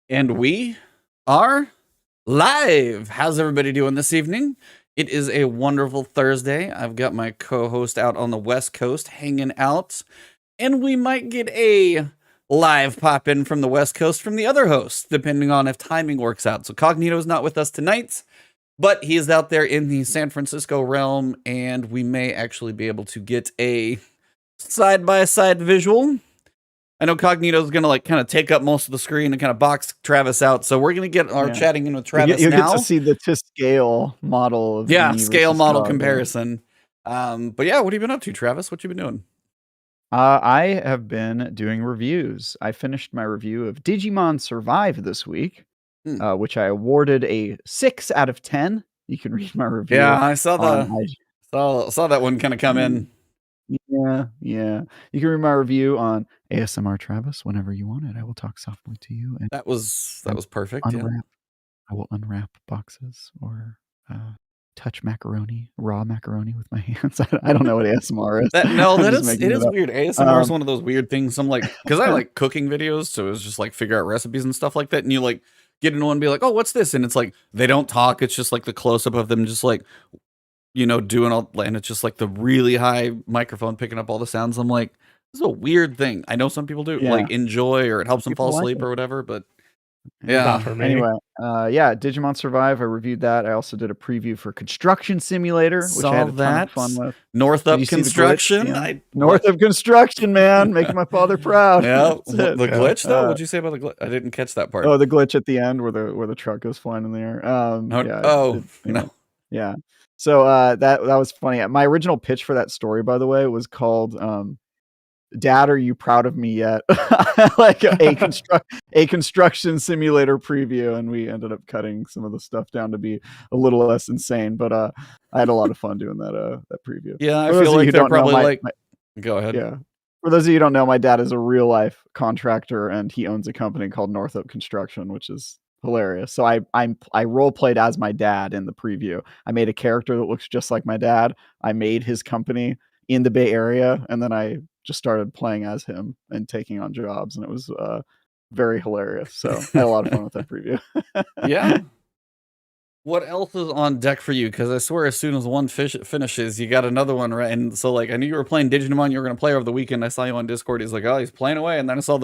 And we are live. How's everybody doing this evening? It is a wonderful Thursday. I've got my co-host out on the West Coast hanging out, and we might get a live pop in from the West Coast from the other host, depending on if timing works out. So Cognito's not with us tonight, but he is out there in the San Francisco realm, and we may actually be able to get a side-by-side visual. I know Cognito's going to like kind of take up most of the screen and kind of box Travis out. So we're going to get our chatting in with Travis you now. Get to see the to scale model of scale model comparison. But yeah, what have you been up to, Travis? What you been doing? I have been doing reviews. I finished my review of Digimon Survive this week, which I awarded a 6 out of 10. You can read my review. Yeah, I saw saw that one kind of come in. Yeah. You can read my review on ASMR Travis whenever you want it. I will talk softly to you. And that was perfect. I will unwrap boxes or touch raw macaroni with my hands. I don't know what ASMR is. It is weird. ASMR is one of those weird things. I'm like, because I like cooking videos, so it's just like figure out recipes and stuff like that. And you like get into one and be like, oh, what's this? And it's like they don't talk. It's just like the close up of them, just like, doing all, and it's just like the really high microphone picking up all the sounds. I'm like, this is a weird thing. I know some people do like enjoy, or it helps them fall asleep or whatever, but not for me. Anyway, Digimon Survive. I reviewed that. I also did a preview for Construction Simulator, which I had a ton of fun with. Northrop Construction. Northrop Construction, man, making my father proud. Yeah, the glitch though. What'd you say about the glitch? I didn't catch that part. Oh, the glitch at the end where the truck goes flying in the air. Yeah. So that was funny. My original pitch for that story, by the way, was called "Dad, are you proud of me yet?" Like a construction simulator preview, and we ended up cutting some of the stuff down to be a little less insane. But I had a lot of fun doing that preview. Yeah, I feel like they're probably go ahead. Yeah. For those of you who don't know, my dad is a real life contractor, and he owns a company called Northrop Construction, which is hilarious. So I role played as my dad in the preview. I made a character that looks just like my dad. I made his company in the Bay Area, and then I just started playing as him and taking on jobs, and it was very hilarious. So I had a lot of fun with that preview. Yeah. What else is on deck for you? Because I swear, as soon as one finishes, you got another one, right? And so, like, I knew you were playing Digimon. You were going to play over the weekend. I saw you on Discord. He's like, "Oh, he's playing away." And then I saw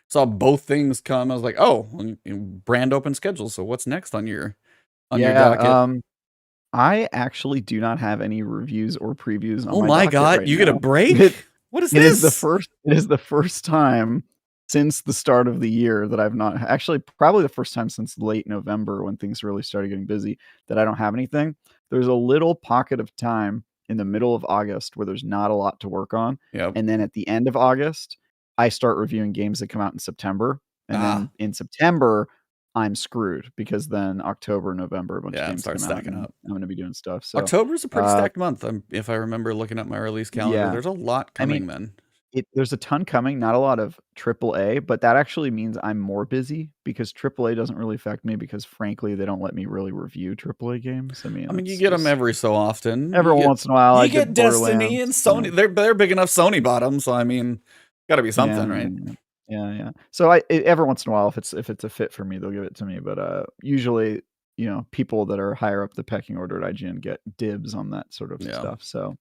saw both things come. I was like, "Oh, brand open schedule." So what's next on your docket? I actually do not have any reviews or previews. Oh my god! You get a break? What is this? It is the first time since the start of the year that I've not actually, probably the first time since late November when things really started getting busy, that I don't have anything. There's a little pocket of time in the middle of August where there's not a lot to work on. Yep. And then at the end of August, I start reviewing games that come out in September. And then in September, I'm screwed because then October, November, a bunch of games start stacking up. I'm going to be doing stuff. So October's a pretty stacked month. If I remember looking at my release calendar, there's a lot coming then. There's a ton coming, not a lot of AAA, but that actually means I'm more busy because AAA doesn't really affect me because, frankly, they don't let me really review AAA games. I mean, you get them every so often. Every once in a while, you get Destiny and Sony. They're big enough Sony bottom, so I mean, got to be something, right? Yeah. So every once in a while, if it's a fit for me, they'll give it to me. But usually, people that are higher up the pecking order at IGN get dibs on that sort of stuff. So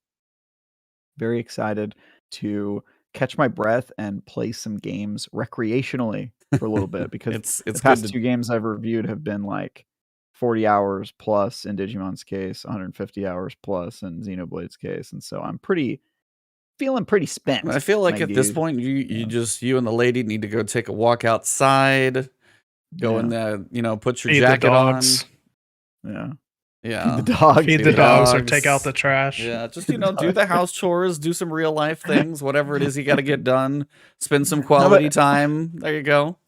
very excited to catch my breath and play some games recreationally for a little bit because the past two games I've reviewed have been like 40 hours plus in Digimon's case, 150 hours plus in Xenoblade's case, and so I'm feeling pretty spent. I feel like at this point you and the lady need to go take a walk outside, go in there, put your jacket on. Yeah. Feed the dogs or take out the trash. Yeah, just do the house chores, do some real life things, whatever it is you got to get done. Spend some quality time. There you go.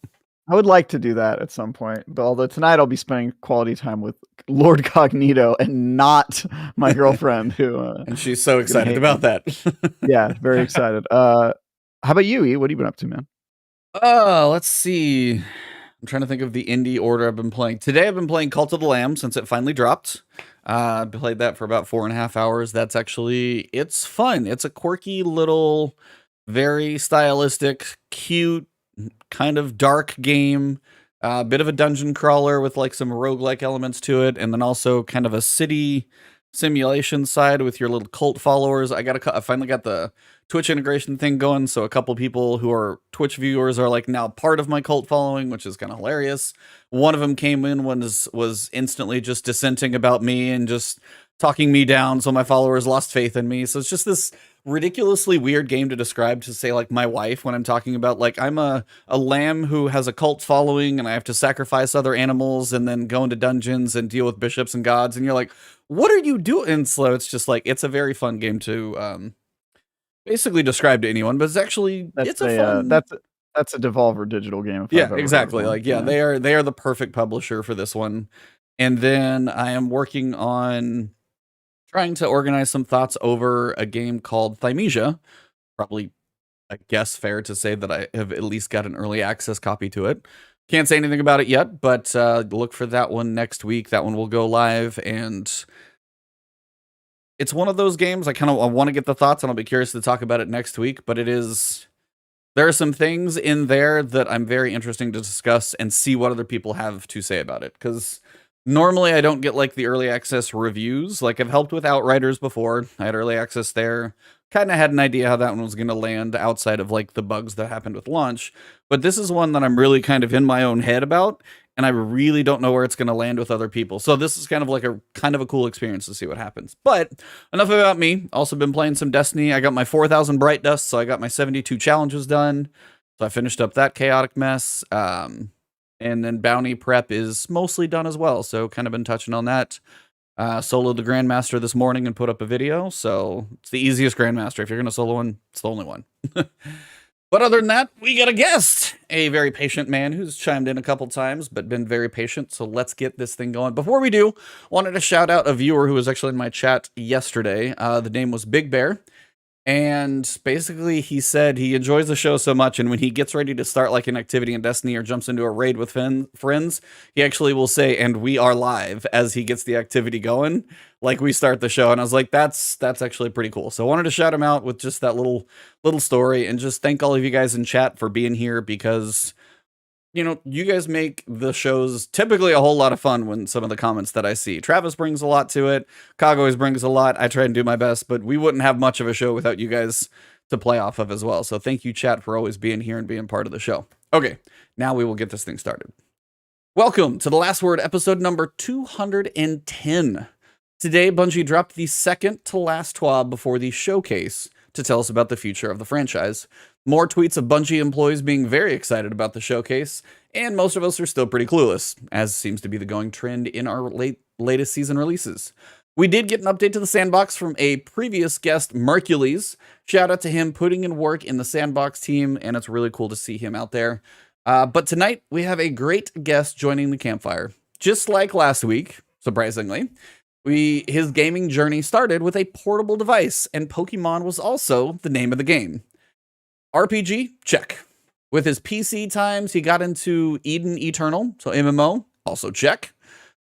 I would like to do that at some point, but although tonight I'll be spending quality time with LordCognito and not my girlfriend, who and she's so excited about that. Yeah, very excited. How about you, E? What have you been up to, man? Let's see. I'm trying to think of the indie order I've been playing. Today I've been playing Cult of the Lamb since it finally dropped. I played that for about 4.5 hours. It's fun. It's a quirky little, very stylistic, cute, kind of dark game. A bit of a dungeon crawler with like some roguelike elements to it, and then also kind of a city simulation side with your little cult followers. I finally got the Twitch integration thing going, so a couple people who are Twitch viewers are like now part of my cult following, which is kind of hilarious. One of them came in was instantly just dissenting about me and just talking me down, so my followers lost faith in me. So it's just this ridiculously weird game to describe to say like my wife when I'm talking about like I'm a lamb who has a cult following and I have to sacrifice other animals and then go into dungeons and deal with bishops and gods, and you're like, what are you doing? And so it's just like, it's a very fun game to basically describe to anyone, but it's actually it's a fun that's a Devolver Digital game. Yeah, exactly. Like they are the perfect publisher for this one. And then I am working on trying to organize some thoughts over a game called Thymesia. Probably, I guess, fair to say that I have at least got an early access copy to it. Can't say anything about it yet, but look for that one next week. That one will go live, and it's one of those games I want to get the thoughts, and I'll be curious to talk about it next week, but there are some things in there that I'm very interested to discuss and see what other people have to say about it, because normally I don't get like the early access reviews. Like I've helped with Outriders before. I had early access there. Kind of had an idea how that one was going to land outside of like the bugs that happened with launch. But this is one that I'm really kind of in my own head about, and I really don't know where it's going to land with other people. So this is kind of like a cool experience to see what happens. But enough about me. Also been playing some Destiny. I got my 4,000 Bright Dust, so I got my 72 challenges done. So I finished up that chaotic mess. And then bounty prep is mostly done as well. So kind of been touching on that. Soloed the Grandmaster this morning and put up a video. So it's the easiest Grandmaster. If you're going to solo one, it's the only one. But other than that, we got a guest. A very patient man who's chimed in a couple times, but been very patient. So let's get this thing going. Before we do, wanted to shout out a viewer who was actually in my chat yesterday. The name was Big Bear. And basically he said he enjoys the show so much, and when he gets ready to start like an activity in Destiny or jumps into a raid with friends, he actually will say, "And we are live," as he gets the activity going, like we start the show. And I was like, that's actually pretty cool. So I wanted to shout him out with just that little story, and just thank all of you guys in chat for being here, because you know, you guys make the shows typically a whole lot of fun when some of the comments that I see. Travis brings a lot to it. Cog always brings a lot. I try and do my best, but we wouldn't have much of a show without you guys to play off of as well. So thank you, chat, for always being here and being part of the show. Okay, now we will get this thing started. Welcome to The Last Word, episode number 210. Today, Bungie dropped the second to last TWAB before the showcase to tell us about the future of the franchise. More tweets of Bungie employees being very excited about the showcase, and most of us are still pretty clueless, as seems to be the going trend in our latest season releases. We did get an update to the Sandbox from a previous guest, Mercules. Shout out to him putting in work in the Sandbox team, and it's really cool to see him out there. But tonight, we have a great guest joining the campfire. Just like last week, surprisingly, his gaming journey started with a portable device, and Pokemon was also the name of the game. RPG, check. With his PC times, he got into Eden Eternal, so MMO, also check.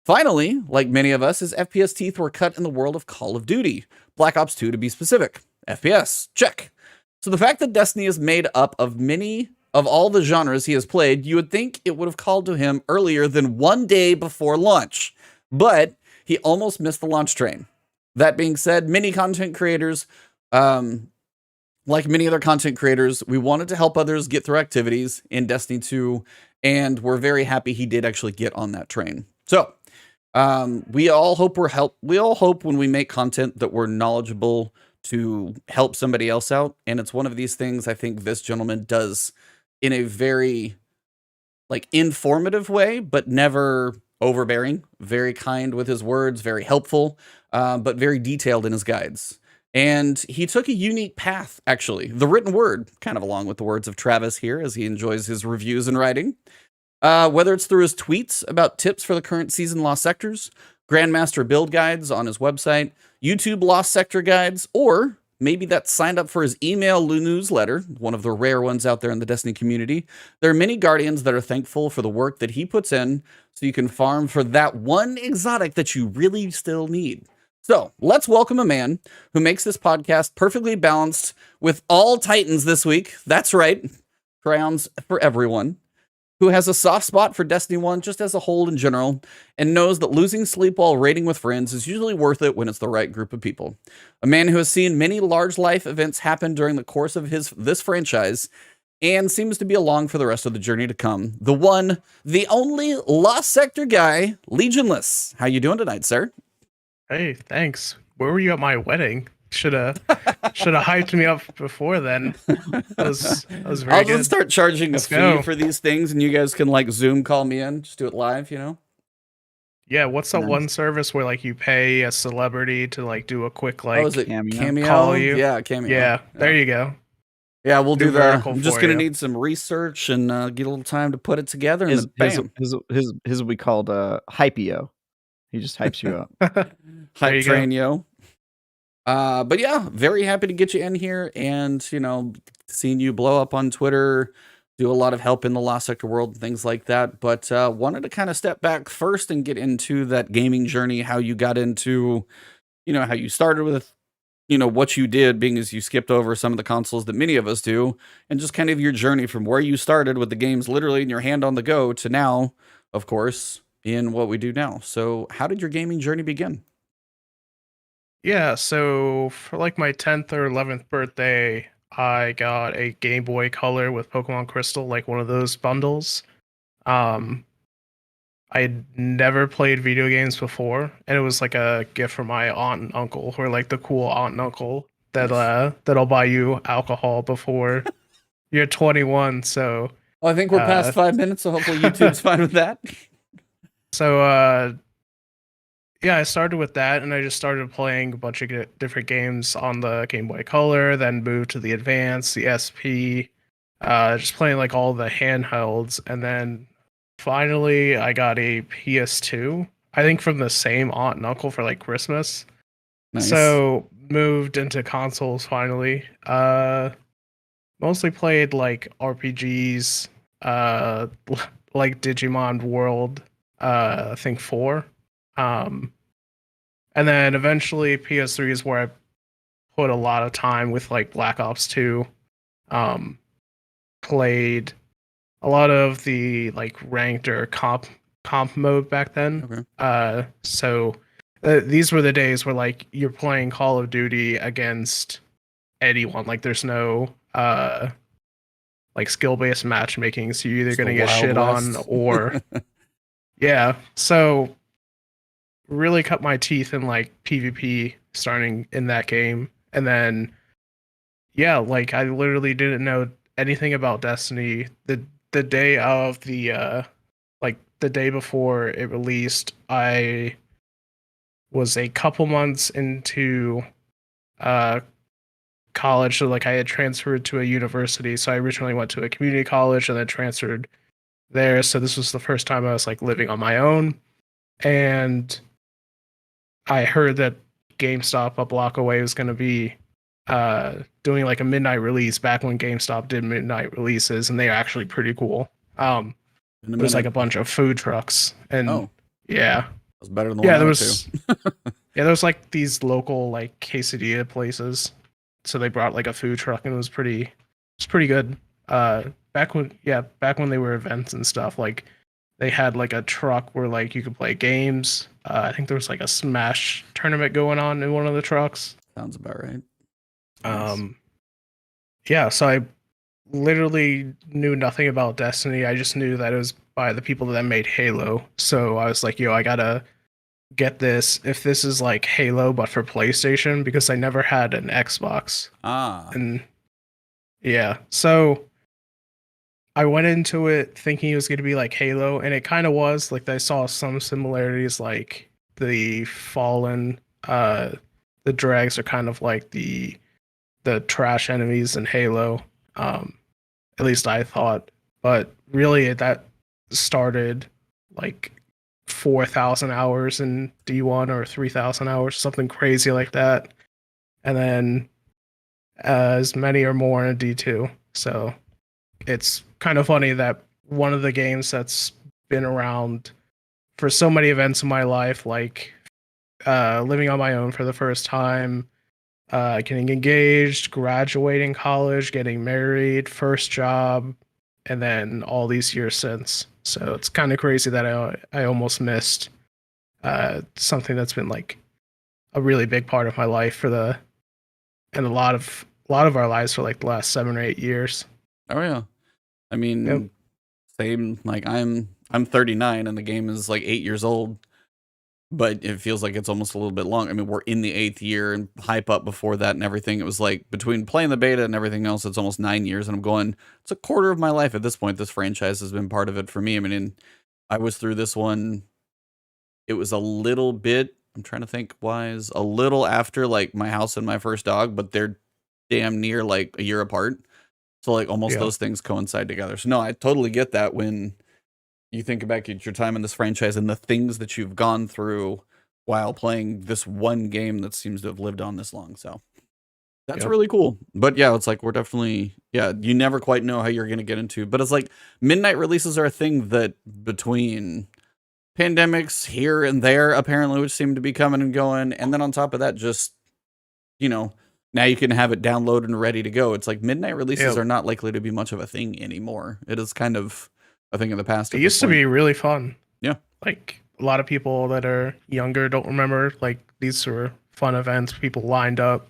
Finally, like many of us, his FPS teeth were cut in the world of Call of Duty. Black Ops 2 to be specific. FPS, check. So the fact that Destiny is made up of many of all the genres he has played, you would think it would have called to him earlier than one day before launch. But he almost missed the launch train. That being said, many content creators, like many other content creators, we wanted to help others get through activities in Destiny 2, and we're very happy he did actually get on that train. So, we all hope when we make content that we're knowledgeable to help somebody else out, and it's one of these things I think this gentleman does in a very, like, informative way, but never overbearing, very kind with his words, very helpful, but very detailed in his guides. And he took a unique path, actually, the written word, kind of along with the words of Travis here, as he enjoys his reviews and writing. Whether it's through his tweets about tips for the current season Lost Sectors, Grandmaster build guides on his website, YouTube Lost Sector guides, or maybe that's signed up for his email newsletter, one of the rare ones out there in the Destiny community. There are many Guardians that are thankful for the work that he puts in, so you can farm for that one exotic that you really still need. So let's welcome a man who makes this podcast perfectly balanced with all Titans this week. That's right. Crayons for everyone. who has a soft spot for Destiny 1 just as a whole in general, and knows that losing sleep while raiding with friends is usually worth it when it's the right group of people. A man who has seen many large life events happen during the course of this franchise, and seems to be along for the rest of the journey to come. The one, the only Lost Sector guy, Legionless. How you doing tonight, sir? Hey, thanks. Where were you at my wedding? Should have hyped me up before then. That was very I'll good. just start charging Let's a fee go. for these things, and you guys can like Zoom call me in. Just do it live, you know? Yeah, what's that Nice. one service where like you pay a celebrity to like do a quick like Oh, is it Cameo? Cameo? call you? Yeah, Cameo. Yeah, there you go. Yeah, we'll do New that. vertical I'm just for gonna you. need some research and get a little time to put it together. And His then bam, will be called Hypeo. He just hypes you up. There hype you go. train, yo. But yeah, very happy to get you in here, and you know, seeing you blow up on Twitter, do a lot of help in the Lost Sector world and things like that. But wanted to kind of step back first and get into that gaming journey, how you got into, you know, how you started with, you know, what you did, being as you skipped over some of the consoles that many of us do, and just kind of your journey from where you started with the games literally in your hand on the go to now, of course, in what we do now. So how did your gaming journey begin? Yeah, so for like my 10th or 11th birthday, I got a Game Boy Color with Pokemon Crystal, like one of those bundles. I had never played video games before, and it was like a gift from my aunt and uncle, who are like the cool aunt and uncle that that'll buy you alcohol before you're 21. So Oh, I think we're past 5 minutes, so hopefully YouTube's fine with that. Yeah, I started with that, and I just started playing a bunch of different games on the Game Boy Color, then moved to the Advance, the SP, just playing like all the handhelds, and then finally I got a PS2, I think from the same aunt and uncle for like Christmas. Nice. So moved into consoles finally. Mostly played like RPGs, like Digimon World, I think 4. And then eventually PS3 is where I put a lot of time with like Black Ops 2. Played a lot of the like ranked or comp mode back then. Okay. So these were the days where like you're playing Call of Duty against anyone. Like there's no like skill-based matchmaking, so you're either It's gonna the get Wild shit on West. or yeah. So really cut my teeth in like PvP starting in that game. And then yeah, like I literally didn't know anything about Destiny. The day of the like the day before it released, I was a couple months into college, so like I had transferred to a university. So I originally went to a community college and then transferred there. So this was the first time I was like living on my own. And I heard that GameStop a block away was going to be doing like a midnight release back when GameStop did midnight releases, and they are actually pretty cool. There's like a bunch of food trucks, and yeah, that's better than the yeah, one there I was yeah, there was like these local like quesadilla places, so they brought like a food truck, and it was pretty good. Back when they were events and stuff, like they had like a truck where like you could play games. I think there was like a Smash tournament going on in one of the trucks. Sounds about right. Nice. Yeah, so I literally knew nothing about Destiny. I just knew that it was by the people that made Halo. So I was like, yo, I gotta get this. If this is like Halo but for PlayStation, because I never had an Xbox. And yeah, so I went into it thinking it was going to be like Halo, and it kind of was. Like I saw some similarities, like the Fallen, the Drags are kind of like the trash enemies in Halo. At least I thought, but really that started like 4,000 hours in D1 or 3,000 hours, something crazy like that, and then as many or more in D2. So it's kind of funny that one of the games that's been around for so many events in my life, like living on my own for the first time, getting engaged, graduating college, getting married, first job, and then all these years since. So it's kind of crazy that I almost missed something that's been like a really big part of my life and a lot of our lives for like the last 7 or 8 years. Oh yeah, I mean, same. Like I'm 39 and the game is like 8 years old, but it feels like it's almost a little bit long. I mean, we're in the 8th year and hype up before that and everything. It was like between playing the beta and everything else, it's almost 9 years, and I'm going, it's a quarter of my life at this point. This franchise has been part of it for me. I mean, I was through this one. It was a little bit, I'm trying to think wise, a little after like my house and my first dog, but they're damn near like a year apart. So like almost those things coincide together. So no, I totally get that when you think back at your time in this franchise and the things that you've gone through while playing this one game that seems to have lived on this long. So that's really cool. But yeah, it's like we're definitely, you never quite know how you're going to get into. But it's like midnight releases are a thing that between pandemics here and there, apparently, which seem to be coming and going. And then on top of that, just, you know, now you can have it downloaded and ready to go. It's like midnight releases are not likely to be much of a thing anymore. It is kind of a thing in the past. It used to be really fun. Yeah. Like a lot of people that are younger don't remember, like these were fun events. People lined up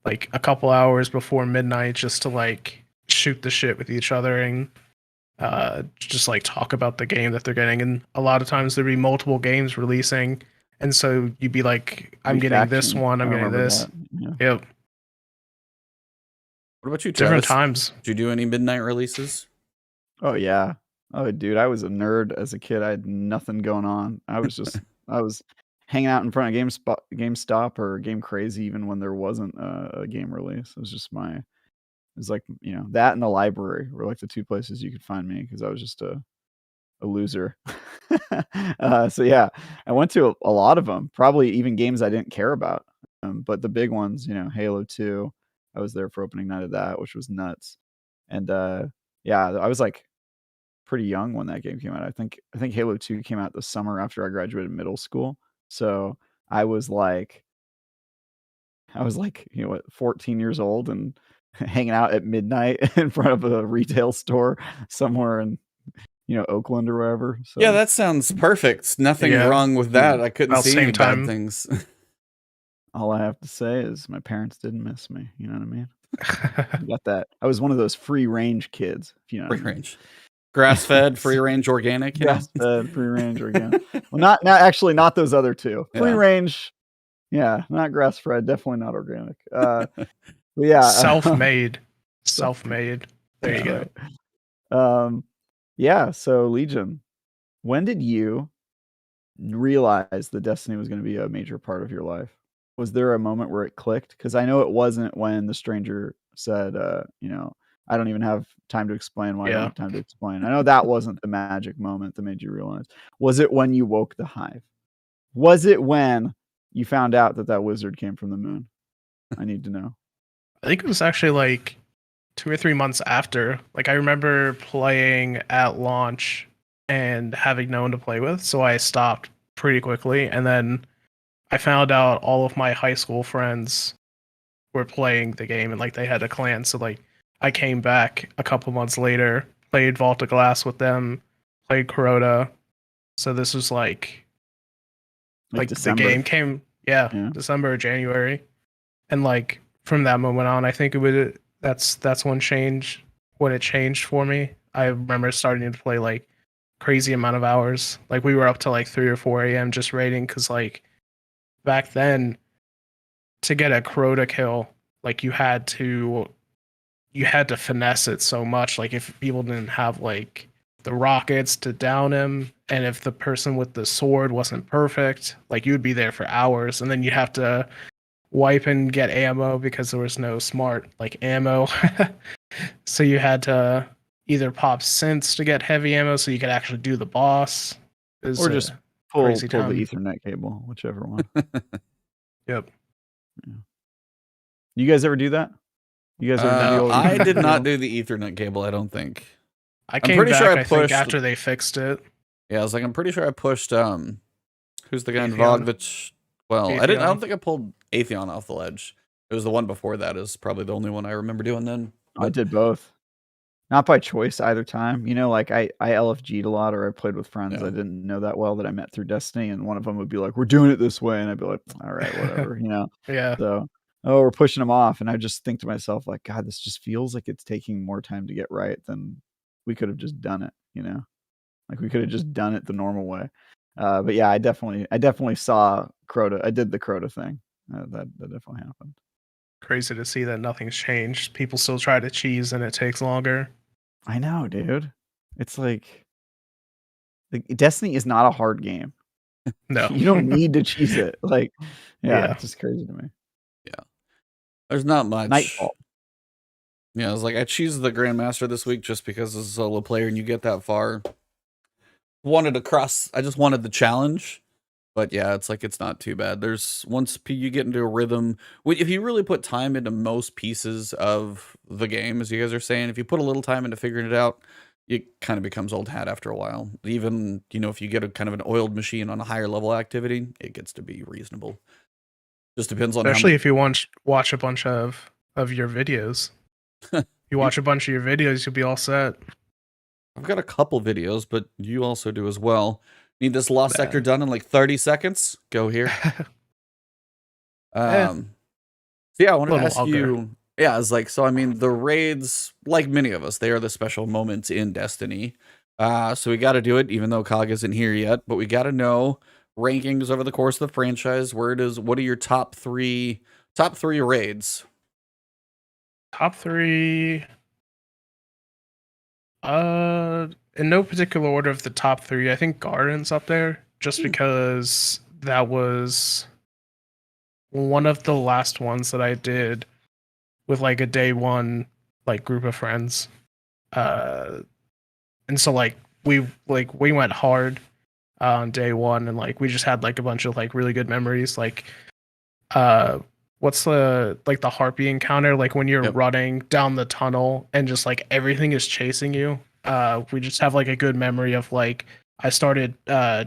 like a couple hours before midnight just to like shoot the shit with each other and just like talk about the game that they're getting. And a lot of times there'd be multiple games releasing, and so you'd be like, I'm getting this one, I'm getting this. Yep. What about you, Travis? Different times. Did you do any midnight releases? Oh yeah. Oh dude, I was a nerd as a kid. I had nothing going on. I was just I was hanging out in front of GameStop or Game Crazy even when there wasn't a game release. It was just it was like, you know, that and the library were like the 2 places you could find me because I was just a loser. So yeah, I went to a lot of them, probably even games I didn't care about. But the big ones, you know, Halo 2, I was there for opening night of that, which was nuts. And yeah, I was like pretty young when that game came out. I think Halo 2 came out the summer after I graduated middle school. So I was like, you know what, 14 years old and hanging out at midnight in front of a retail store somewhere in, you know, Oakland or wherever. So yeah, that sounds perfect. Nothing wrong with that. I couldn't see any bad things. All I have to say is my parents didn't miss me. You know what I mean? I got that. I was one of those free range kids. You know, free range, grass fed, free range, organic. Grass fed, free range, organic. Well, not those other two. Free range, yeah, not grass fed, definitely not organic. But yeah, self-made. There you go. Yeah. So Legion, when did you realize that Destiny was going to be a major part of your life? Was there a moment where it clicked? Because I know it wasn't when the stranger said, you know, I don't even have time to explain why I don't have time to explain. I know that wasn't the magic moment that made you realize. Was it when you woke the hive? Was it when you found out that wizard came from the moon? I need to know. I think it was actually like 2 or 3 months after. Like I remember playing at launch and having no one to play with, so I stopped pretty quickly, and then I found out all of my high school friends were playing the game and like they had a clan. So like I came back a couple months later, played Vault of Glass with them, played Crota. So this was like December. The game came, December or January. And like from that moment on, I think that's when it changed for me. I remember starting to play like crazy amount of hours. Like we were up to like 3 or 4 a.m. just raiding because like back then to get a Crota kill, like you had to finesse it so much. Like if people didn't have like the rockets to down him, and if the person with the sword wasn't perfect, like you would be there for hours, and then you have to wipe and get ammo because there was no smart like ammo. So you had to either pop synths to get heavy ammo so you could actually do the boss, or just pull the Ethernet cable, whichever one. Yep. Yeah. You guys ever do that? You guys ever I did not do the Ethernet cable, I don't think. I'm pretty sure I pushed after they fixed it. Yeah, I was like, I'm pretty sure I pushed who's the guy in VOG that's I don't think I pulled Atheon off the ledge. It was the one before that is probably the only one I remember doing then. I did both. Not by choice either time. You know, like I LFG'd a lot, or I played with friends Yeah. I didn't know that well that I met through Destiny, and one of them would be like, "We're doing it this way," and I'd be like, "All right, whatever," you know. Yeah. So, oh, we're pushing them off, and I just think to myself, like, God, this just feels like it's taking more time to get right than we could have just done it. You know, like we could have just done it the normal way. But yeah, I definitely saw Crota. I did the Crota thing. That definitely happened. Crazy to see that nothing's changed. People still try to cheese and it takes longer. I know, dude. It's like Destiny is not a hard game. No. You don't need to cheese it. Like, Yeah. it's just crazy to me. Yeah. There's not much. Nightfall. Yeah, I was like, I cheesed the Grandmaster this week just because as a solo player and you get that far. I just wanted the challenge. But yeah, it's like it's not too bad. There's once you get into a rhythm, if you really put time into most pieces of the game, as you guys are saying, if you put a little time into figuring it out, it kind of becomes old hat after a while. Even, if you get a kind of an oiled machine on a higher level activity, it gets to be reasonable. Just depends on especially if you watch a bunch of your videos. You watch a bunch of your videos, you'll be all set. I've got a couple videos, but you also do as well. Need this lost sector done in like 30 seconds? Go here. So yeah, I wanted to ask you. Yeah, it's like, so I mean, the raids, like many of us, they are the special moments in Destiny. So we got to do it, even though Cog isn't here yet. But we got to know rankings over the course of the franchise. What are your top three raids? Top three. In no particular order of the top three, I think Garden's up there, just because that was one of the last ones that I did with like a day one like group of friends. And so like we went hard on day one, and like we just had like a bunch of like really good memories. Like what's the harpy encounter, like when you're running down the tunnel and just like everything is chasing you. We just have like a good memory of like I started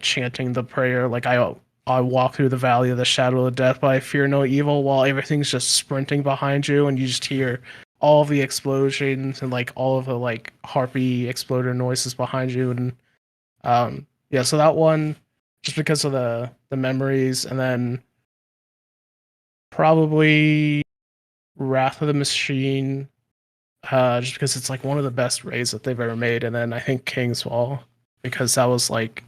chanting the prayer, like I walk through the valley of the shadow of death, but I fear no evil, while everything's just sprinting behind you, and you just hear all the explosions and like all of the like harpy exploder noises behind you. And yeah, so that one, just because of the memories. And then probably Wrath of the Machine, just because it's like one of the best raids that they've ever made. And then I think King's Fall, because that was like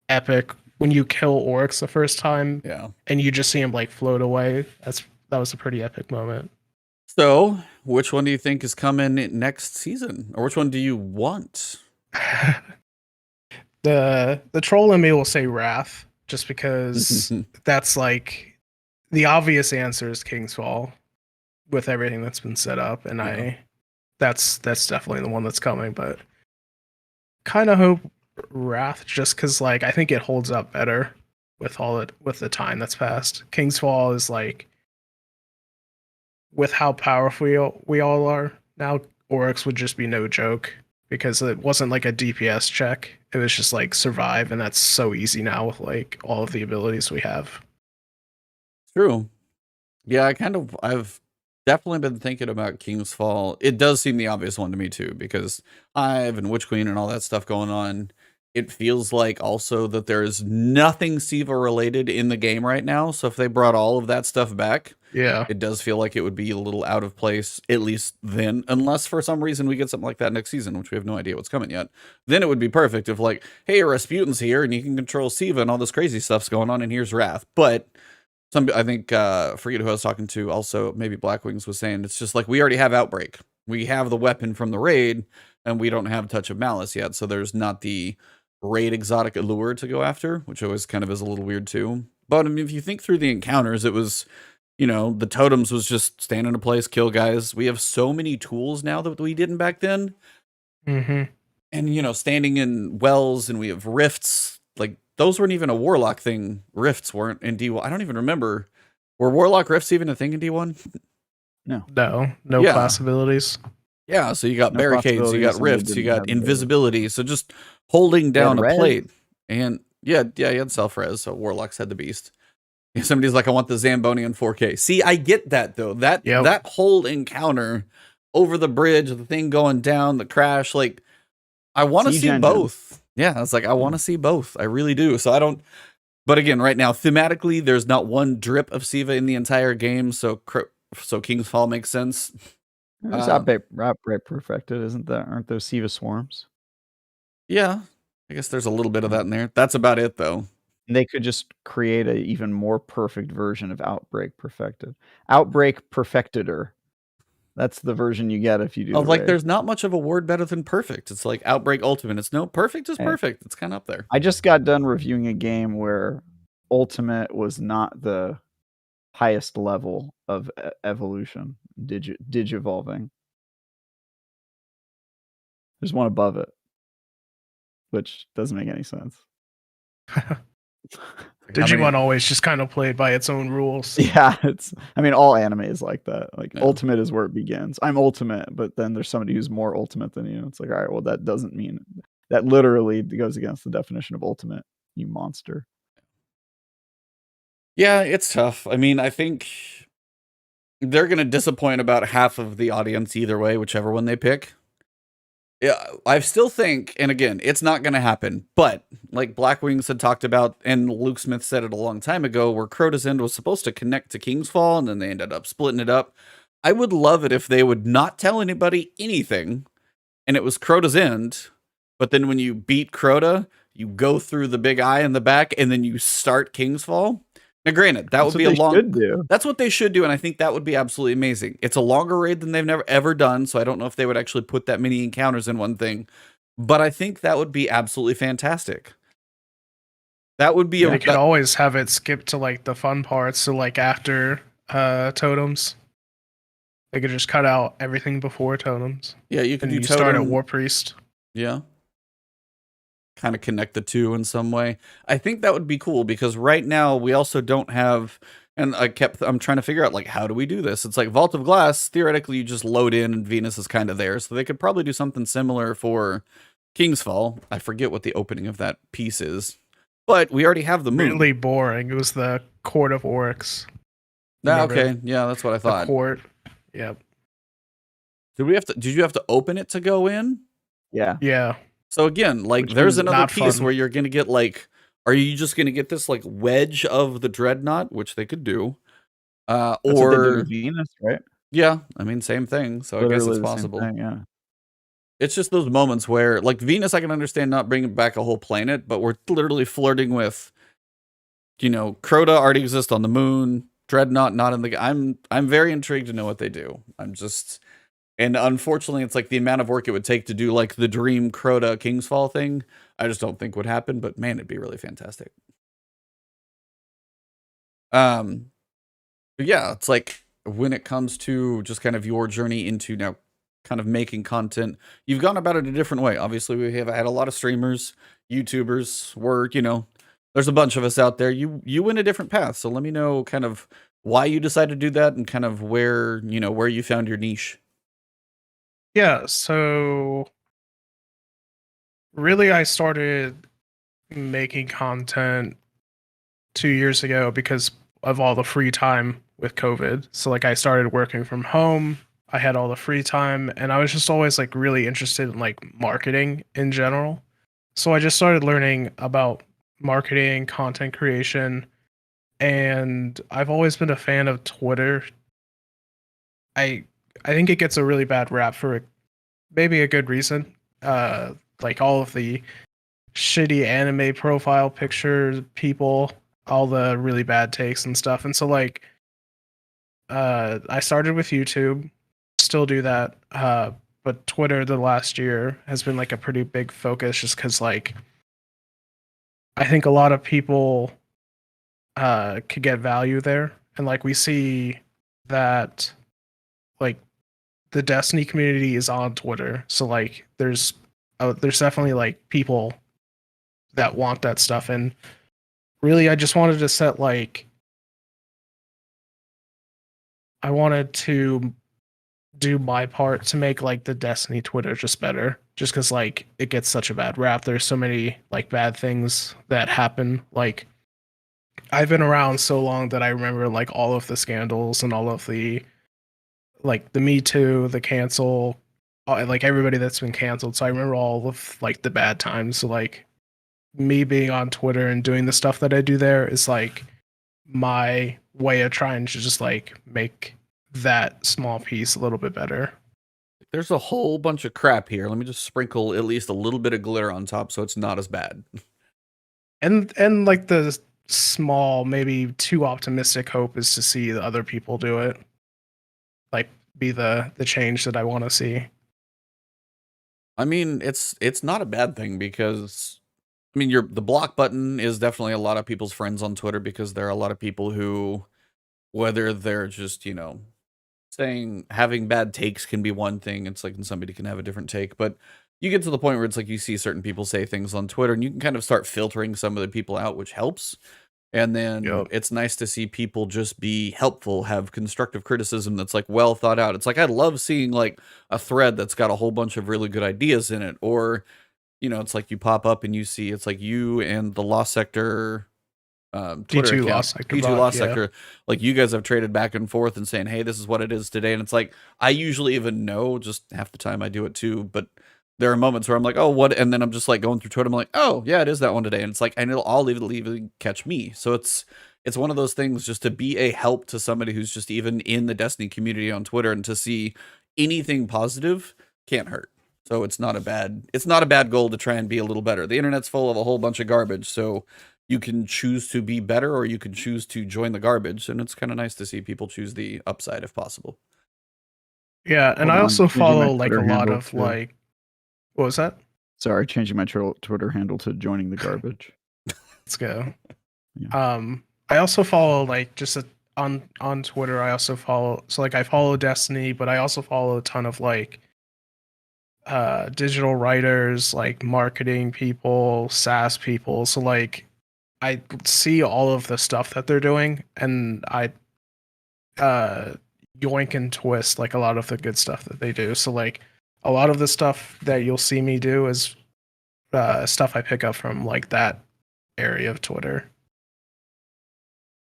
epic when you kill Oryx the first time. Yeah. And you just see him like float away. That was a pretty epic moment. So, which one do you think is coming next season, or which one do you want? The troll in me will say Wrath, just because that's like the obvious answer is King's Fall with everything that's been set up, and that's definitely the one that's coming. But kind of hope Wrath, just because like I think it holds up better with the time that's passed. King's Fall is like, with how powerful we all are now, Oryx would just be no joke, because it wasn't like a DPS check. It was just like survive, and that's so easy now with like all of the abilities we have. True. Yeah, I've definitely been thinking about King's Fall. It does seem the obvious one to me too, because Hive and Witch Queen and all that stuff going on. It feels like also that there's nothing Siva related in the game right now. So if they brought all of that stuff back, it does feel like it would be a little out of place, at least then, unless for some reason we get something like that next season, which we have no idea what's coming yet. Then it would be perfect if like, hey, Rasputin's here and you can control Siva and all this crazy stuff's going on, and here's Wrath. But I think, forget who I was talking to, also maybe Blackwings was saying, it's just like, we already have Outbreak. We have the weapon from the raid, and we don't have Touch of Malice yet, so there's not the raid exotic allure to go after, which always kind of is a little weird too. But I mean, if you think through the encounters, it was, the totems was just stand in a place, kill guys. We have so many tools now that we didn't back then. Mm-hmm. And, standing in wells, and we have rifts. Like, those weren't even a Warlock thing. Rifts weren't in D1. I don't even remember. Were Warlock rifts even a thing in D1? No class abilities. Yeah, so you got barricades, you got rifts, you got invisibility. So just holding down a plate. And yeah, you had self-res, so Warlocks had the beast. And somebody's like, I want the Zamboni in 4K. See, I get that though. That whole encounter over the bridge, the thing going down, the crash. Like, I want to see both. Yeah, it's like I want to see both. I really do. So I don't. But again, right now, thematically, there's not one drip of Siva in the entire game. So King's Fall makes sense. There's Outbreak Perfected, isn't that? Aren't those Siva swarms? Yeah, I guess there's a little bit of that in there. That's about it, though. They could just create a even more perfect version of Outbreak Perfected. Outbreak Perfected-er. That's the version you get if you do. Like, there's not much of a word better than perfect. It's like Outbreak Ultimate. It's no perfect is perfect. It's kind of up there. I just got done reviewing a game where Ultimate was not the highest level of evolution, digivolving. There's one above it, which doesn't make any sense. Digimon always just kind of played by its own rules. Yeah, I mean, all anime is like that. Like, Ultimate is where it begins. I'm Ultimate, but then there's somebody who's more Ultimate than you. It's like, all right, well, that doesn't mean that literally goes against the definition of Ultimate, you monster. Yeah, it's tough. I mean, I think they're going to disappoint about half of the audience either way, whichever one they pick. Yeah, I still think, and again, it's not going to happen, but like Black Wings had talked about, and Luke Smith said it a long time ago, where Crota's End was supposed to connect to King's Fall, and then they ended up splitting it up. I would love it if they would not tell anybody anything, and it was Crota's End, but then when you beat Crota, you go through the big eye in the back, and then you start King's Fall. Now, granted, that's what they should do, and I think that would be absolutely amazing. It's a longer raid than they've never ever done, so I don't know if they would actually put that many encounters in one thing, but I think that would be absolutely fantastic. That would be. They could always have it skip to like the fun parts, so like after totems, they could just cut out everything before totems. Yeah, you can start at War Priest. Yeah. Kind of connect the two in some way. I think that would be cool because right now we also don't have, and I'm trying to figure out like, how do we do this? It's like Vault of Glass, theoretically you just load in and Venus is kind of there. So they could probably do something similar for King's Fall. I forget what the opening of that piece is, but we already have the moon. Really boring. It was the Court of Oryx. Okay. Yeah, that's what I thought. The court. Yep. Did you have to open it to go in? Yeah. Yeah. So again, like there's another piece where you're going to get like, are you just going to get this like wedge of the Dreadnought, which they could do, or Venus, right? Yeah, I mean same thing. So literally I guess it's possible. Yeah, it's just those moments where like Venus, I can understand not bringing back a whole planet, but we're literally flirting with, Crota already exists on the moon, Dreadnought not in the. I'm very intrigued to know what they do. And unfortunately, it's like the amount of work it would take to do like the Dream Crota King's Fall thing, I just don't think would happen, but man, it'd be really fantastic. But yeah, it's like when it comes to just kind of your journey into now kind of making content, you've gone about it a different way. Obviously, we have had a lot of streamers, YouTubers, there's a bunch of us out there. You went a different path. So let me know kind of why you decided to do that and kind of where you found your niche. Yeah, so really I started making content 2 years ago because of all the free time with COVID. So like I started working from home, I had all the free time, and I was just always like really interested in like marketing in general. So I just started learning about marketing, content creation, and I've always been a fan of Twitter. I think it gets a really bad rap for maybe a good reason. Like all of the shitty anime profile pictures, people, all the really bad takes and stuff. And so like, I started with YouTube, still do that. But Twitter the last year has been like a pretty big focus just because like, I think a lot of people could get value there. And like we see that like the Destiny community is on Twitter, so like there's definitely like people that want that stuff, and really I just wanted to set like I wanted to do my part to make like the Destiny Twitter just better, just because like it gets such a bad rap. There's so many like bad things that happen. Like I've been around so long that I remember like all of the scandals and all of the like the Me Too, the cancel, like everybody that's been canceled. So I remember all of like the bad times. So like me being on Twitter and doing the stuff that I do there is like my way of trying to just like make that small piece a little bit better. There's a whole bunch of crap here. Let me just sprinkle at least a little bit of glitter on top so it's not as bad. And like the small, maybe too optimistic hope is to see the other people do it. Like be the change that I want to see. I mean, it's not a bad thing because I mean, the block button is definitely a lot of people's friends on Twitter because there are a lot of people who, whether they're just, you know, saying having bad takes can be one thing. It's like, and somebody can have a different take, but you get to the point where it's like you see certain people say things on Twitter and you can kind of start filtering some of the people out, which helps. And then it's nice to see people just be helpful, have constructive criticism that's like well thought out. It's like I love seeing like a thread that's got a whole bunch of really good ideas in it, or you know, it's like you pop up and you see it's like you and the Lost Sector Twitter D2 account, Lost Sector, D2 Lost Sector, like you guys have traded back and forth and saying, hey, this is what it is today. And it's like I usually even know, just half the time I do it too, but there are moments where I'm like, oh, what? And then I'm just like going through Twitter. I'm like, oh, yeah, it is that one today. And it's like, and I'll even catch me. So it's one of those things just to be a help to somebody who's just even in the Destiny community on Twitter, and to see anything positive can't hurt. So it's not a bad goal to try and be a little better. The internet's full of a whole bunch of garbage. So you can choose to be better, or you can choose to join the garbage. And it's kind of nice to see people choose the upside if possible. Yeah. And I also follow like a lot of like, what was that? Sorry, changing my Twitter handle to joining the garbage. Let's go. Yeah. I also follow like just on Twitter. I also follow, so like I follow Destiny, but I also follow a ton of like digital writers, like marketing people, SaaS people. So like I see all of the stuff that they're doing, and I yoink and twist like a lot of the good stuff that they do. So like a lot of the stuff that you'll see me do is stuff I pick up from like that area of Twitter.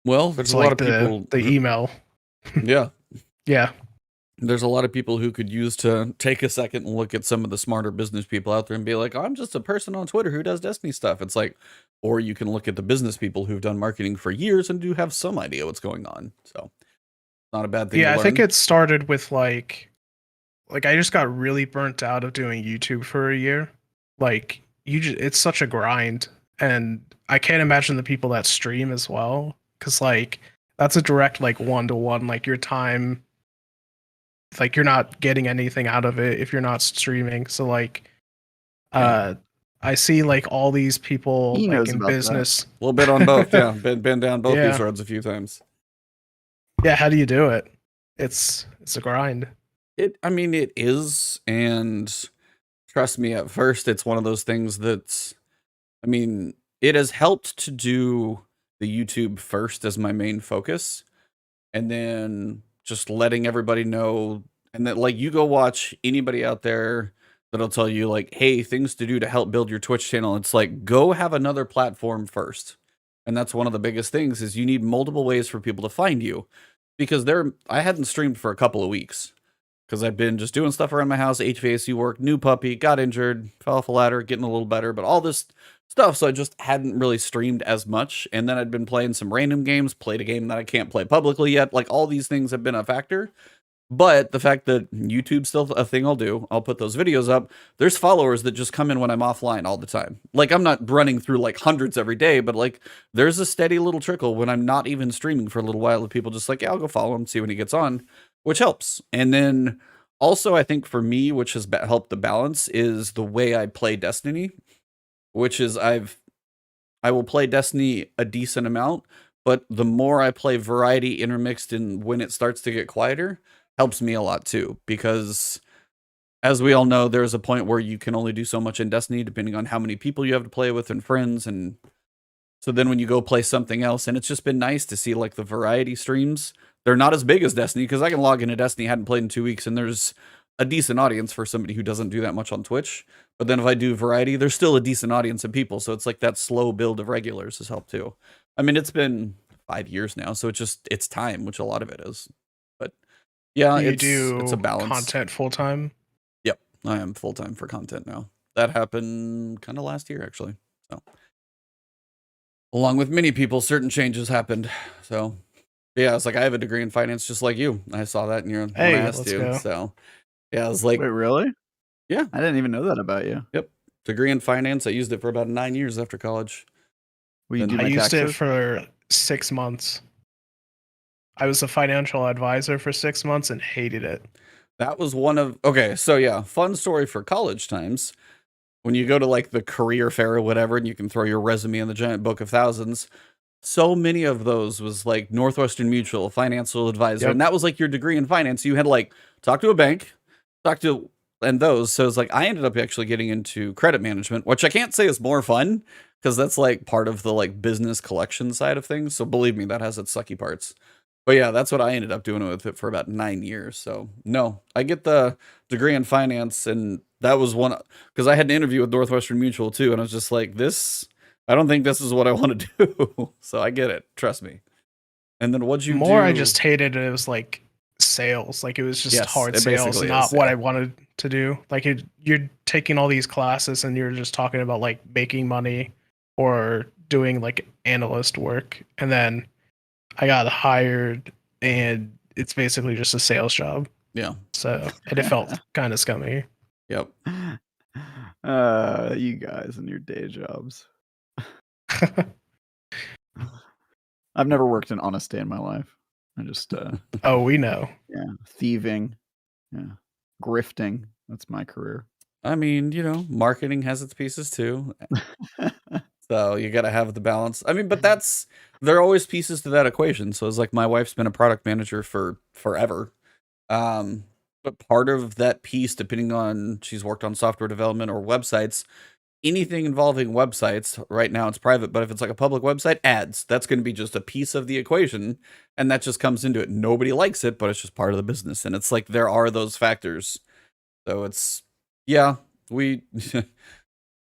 Well, there's a lot of people. The email. Yeah. Yeah. There's a lot of people who could use to take a second and look at some of the smarter business people out there and be like, I'm just a person on Twitter who does Destiny stuff. It's like, or you can look at the business people who've done marketing for years and do have some idea what's going on. So not a bad thing. Yeah, I think it started with like I just got really burnt out of doing YouTube for a year. Like it's such a grind, and I can't imagine the people that stream as well, because like that's a direct like one-to-one, like your time, like you're not getting anything out of it if you're not streaming. So like I see like all these people like in business. A little bit on both. Yeah, been down both these roads a few times. Yeah, how do you do it? It's a grind. I mean, it is, and trust me, at first, it's one of those things that's, I mean, it has helped to do the YouTube first as my main focus, and then just letting everybody know, and that, like, you go watch anybody out there that'll tell you, like, hey, things to do to help build your Twitch channel. It's like, go have another platform first. And that's one of the biggest things, is you need multiple ways for people to find you. Because I hadn't streamed for a couple of weeks, because I've been just doing stuff around my house, HVAC work, new puppy, got injured, fell off a ladder, getting a little better, but all this stuff, so I just hadn't really streamed as much. And then I'd been playing some random games, played a game that I can't play publicly yet. Like, all these things have been a factor. But the fact that YouTube's still a thing I'll do, I'll put those videos up. There's followers that just come in when I'm offline all the time. Like, I'm not running through like hundreds every day, but like there's a steady little trickle when I'm not even streaming for a little while of people just like, yeah, I'll go follow him, see when he gets on, which helps. And then also, I think for me, which has helped the balance, is the way I play Destiny, which is I will play Destiny a decent amount, but the more I play variety intermixed in when it starts to get quieter, helps me a lot too, because as we all know, there's a point where you can only do so much in Destiny depending on how many people you have to play with and friends. And so then when you go play something else, and it's just been nice to see like the variety streams, they're not as big as Destiny, because I can log into Destiny, hadn't played in 2 weeks, and there's a decent audience for somebody who doesn't do that much on Twitch. But then if I do variety, there's still a decent audience of people. So it's like that slow build of regulars has helped too. I mean, it's been 5 years now, so it's time, which a lot of it is. But Yeah, Do you it's a do balance. content full time? Yep, I am full time for content now. That happened kind of last year, actually. So, along with many people, certain changes happened. So, yeah, it's like I have a degree in finance, just like you. I saw that in your when I Hey, asked let's you. go. So, yeah, I was like, Wait, really? yeah, I didn't even know that about you. yep, degree in finance. I used it for about 9 years after college. Will you And do I my used it taxes? for 6 months. I was a financial advisor for 6 months and hated it. That was one of okay. So yeah, fun story for college times. When you go to like the career fair or whatever, and you can throw your resume in the giant book of thousands. So many of those was like Northwestern Mutual, financial advisor, Yep. and that was like your degree in finance. You had to like talk to a bank, talk to and those. So it's like I ended up actually getting into credit management, which I can't say is more fun because that's like part of the like business collection side of things. So believe me, that has its sucky parts. But yeah, that's what I ended up doing with it for about 9 years. So no, I get the degree in finance, and that was one because I had an interview with Northwestern Mutual too, and I was just like, this. I don't think this is what I want to do. So I get it. Trust me. And then what'd you More, do? I just hated it. It was like sales. Like it was just Yes, hard it sales, basically not is, what yeah. I wanted to do. Like you're taking all these classes and you're just talking about like making money or doing like analyst work. And then I got hired and it's basically just a sales job. Yeah. So, and it felt kind of scummy. Yep. You guys and your day jobs. I've never worked an honest day in my life. I just Oh, we know. yeah, thieving, yeah, grifting. That's my career. I mean, marketing has its pieces too. So you got to have the balance. I mean, but there are always pieces to that equation. So it's like my wife's been a product manager for forever. But part of that piece, depending on she's worked on software development or websites, anything involving websites, right now it's private, but if it's like a public website, ads, that's going to be just a piece of the equation. And that just comes into it. Nobody likes it, but it's just part of the business. And it's like there are those factors. So it's, yeah, it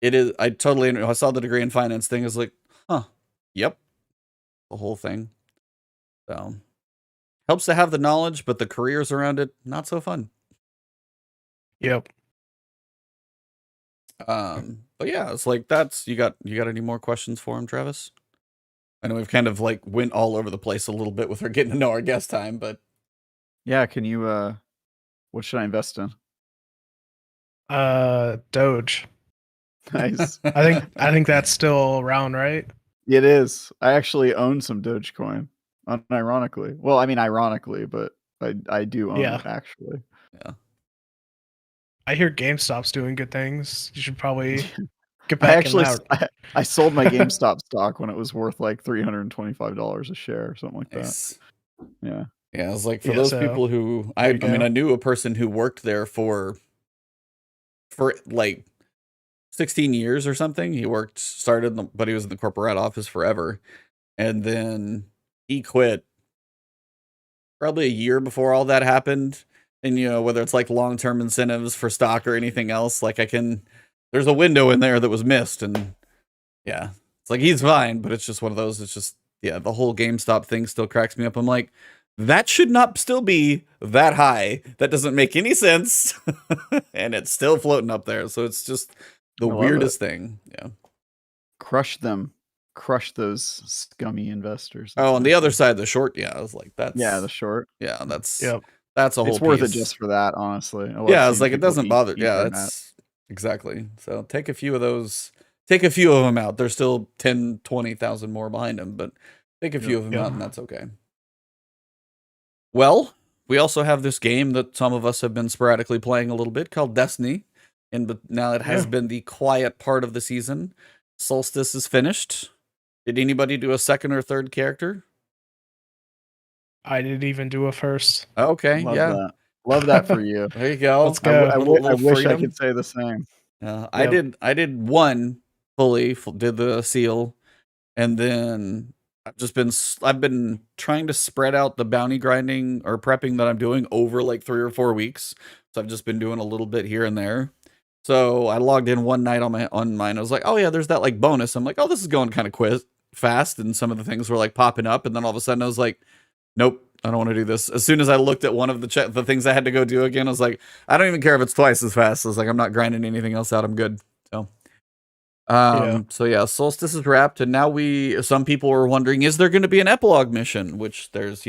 is. I saw the degree in finance thing. Is like, huh, yep, the whole thing. So helps to have the knowledge, but the careers around it, not so fun. Yep. But yeah, it's like you got any more questions for him, Travis? I know we've kind of like went all over the place a little bit with our getting to know our guest time, but yeah, can you what should I invest in? Doge. Nice. I think that's still around, right? It is. I actually own some Dogecoin, unironically. Well, I mean ironically, but I do own it actually. Yeah. I hear GameStop's doing good things. You should probably get back in that. I sold my GameStop stock when it was worth like $325 a share or something like Nice. that. Yeah. Yeah, it's like for those people who I mean, I knew a person who worked there for like 16 years or something. He but he was in the corporate office forever. And then he quit probably a year before all that happened. And, whether it's like long-term incentives for stock or anything else, like there's a window in there that was missed. And yeah, it's like, he's fine, but it's just one of those, it's just, yeah, the whole GameStop thing still cracks me up. I'm like, that should not still be that high. That doesn't make any sense. And it's still floating up there. So it's just the weirdest thing. Yeah. Crush them. Crush those scummy investors. Oh, on the other side, the short. Yeah. I was like, the short. Yeah. That's yep. That's a whole It's worth piece. it just for that, honestly. Yeah. It's like, it doesn't bother. Yeah. It's exactly. So take a few of those, take a few of them out. There's still 10, 20,000 more behind them, but take a few of them out and that's okay. Well, we also have this game that some of us have been sporadically playing a little bit called Destiny. But now it has been the quiet part of the season. Solstice is finished. Did anybody do a second or third character? I didn't even do a first. Okay, Love that for you. There you go. Let's go. I wish I could say the same. I did one fully, did the seal, and then I've been trying to spread out the bounty grinding or prepping that I'm doing over like 3 or 4 weeks. So I've just been doing a little bit here and there. So I logged in one night on mine. I was like, oh yeah, there's that like bonus. I'm like, oh, this is going kind of fast. And some of the things were like popping up. And then all of a sudden I was like, nope, I don't want to do this. As soon as I looked at one of the things I had to go do again, I was like, I don't even care if it's twice as fast. I was like, I'm not grinding anything else out. I'm good. So, so yeah, Solstice is wrapped, and now some people were wondering, is there going to be an epilogue mission? Which there's,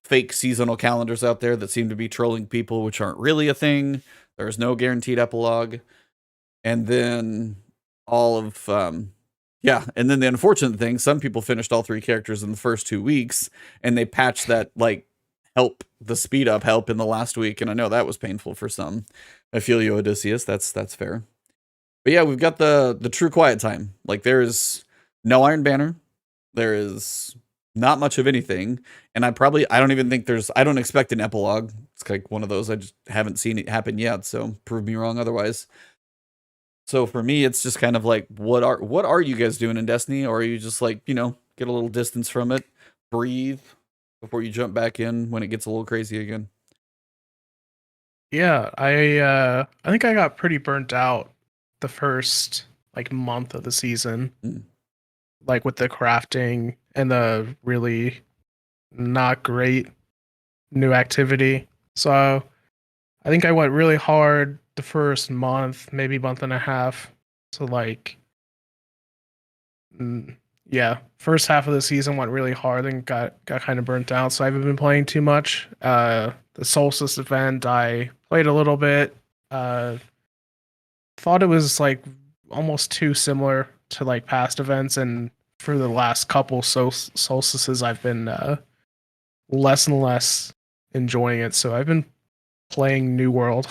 fake seasonal calendars out there that seem to be trolling people, which aren't really a thing. There's no guaranteed epilogue. And then and then the unfortunate thing, some people finished all 3 characters in the first 2 weeks, and they patched that the speed up help in the last week, and I know that was painful for some. I feel you, Odysseus. That's fair. But yeah, we've got the true quiet time. Like, there is no Iron Banner. There is not much of anything, and I don't expect an epilogue. It's like one of those, I just haven't seen it happen yet, so prove me wrong otherwise. So for me, it's just kind of like, what are you guys doing in Destiny? Or are you just like, get a little distance from it, breathe before you jump back in when it gets a little crazy again? Yeah, I think I got pretty burnt out the first month of the season. Like with the crafting and the really not great new activity. So I think I went really hard the first month, maybe month and a half. So first half of the season went really hard and got kind of burnt out. So I haven't been playing too much. The Solstice event, I played a little bit. Thought it was almost too similar to past events, and for the last couple solstices, I've been less and less enjoying it. So I've been playing New World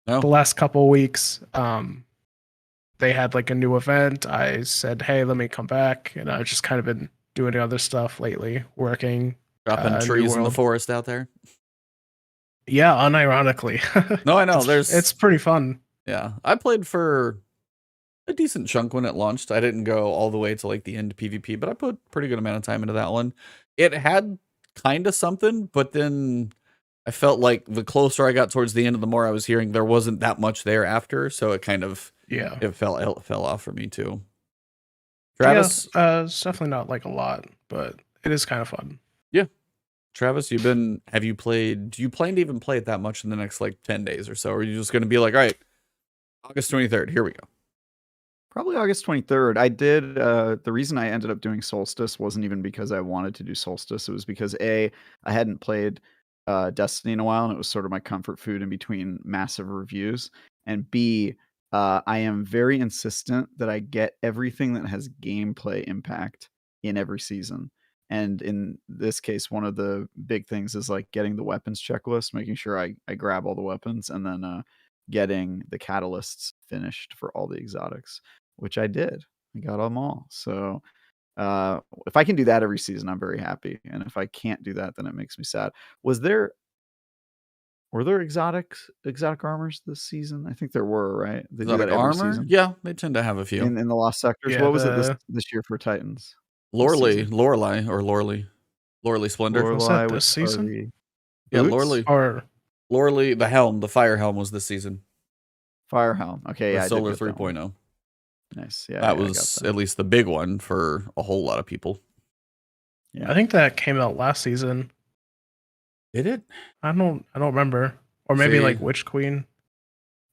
the last couple weeks. They had a new event. I said, hey, let me come back, and I've just kind of been doing other stuff lately, working, dropping trees in the forest out there. Yeah, unironically. No, I know. It's pretty fun. Yeah, I played for a decent chunk when it launched. I didn't go all the way to the end PvP, but I put a pretty good amount of time into that one. It had kind of something, but then I felt like the closer I got towards the end, the more I was hearing there wasn't that much there after, so it kind of it fell off for me too. Travis, it's definitely not a lot, but it is kind of fun. Yeah, Travis, do you plan to even play it that much in the next 10 days or so, or are you just going to be like, all right, August 23rd, here we go? Probably August 23rd. I did, the reason I ended up doing Solstice wasn't even because I wanted to do Solstice. It was because I hadn't played Destiny in a while, and it was sort of my comfort food in between massive reviews. And B, I am very insistent that I get everything that has gameplay impact in every season. And in this case, one of the big things is getting the weapons checklist, making sure I grab all the weapons, and then getting the catalysts finished for all the exotics, which I did. I got them all. So if I can do that every season, I'm very happy. And if I can't do that, then it makes me sad. Were there exotic armors this season? I think there were, right? They exotic armor? Season. Yeah, they tend to have a few. In the Lost Sectors. Yeah, what was it this year for Titans? Lorelei Splendor. Was that this season? Yeah, Lorelei. Or Lorelei, the helm, the fire helm was this season. Fire helm. Okay, yeah. Solar 3.0. Nice. Yeah. That was at least the big one for a whole lot of people. Yeah. I think that came out last season. Did it? I don't remember. Or maybe Witch Queen.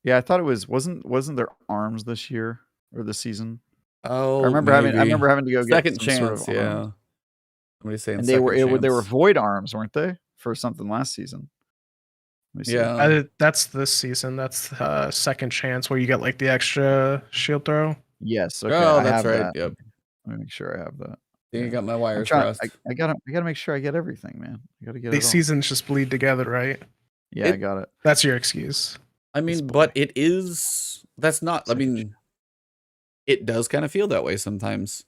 Yeah, I thought it wasn't there arms this year or this season? Oh, I remember having to go second get chance. Sort of yeah. Somebody's saying and they were void arms, weren't they? For something last season. Yeah. That's this season. That's second chance where you get the extra shield throw. Yes. Okay. Oh, that's right. That. Yep. Let me make sure I have that. You got my wires crossed. I gotta make sure I get everything, man. I gotta get these seasons just bleed together, right? Yeah, I got it. That's your excuse. I mean, but it is. That's not. I mean, it does kind of feel that way sometimes.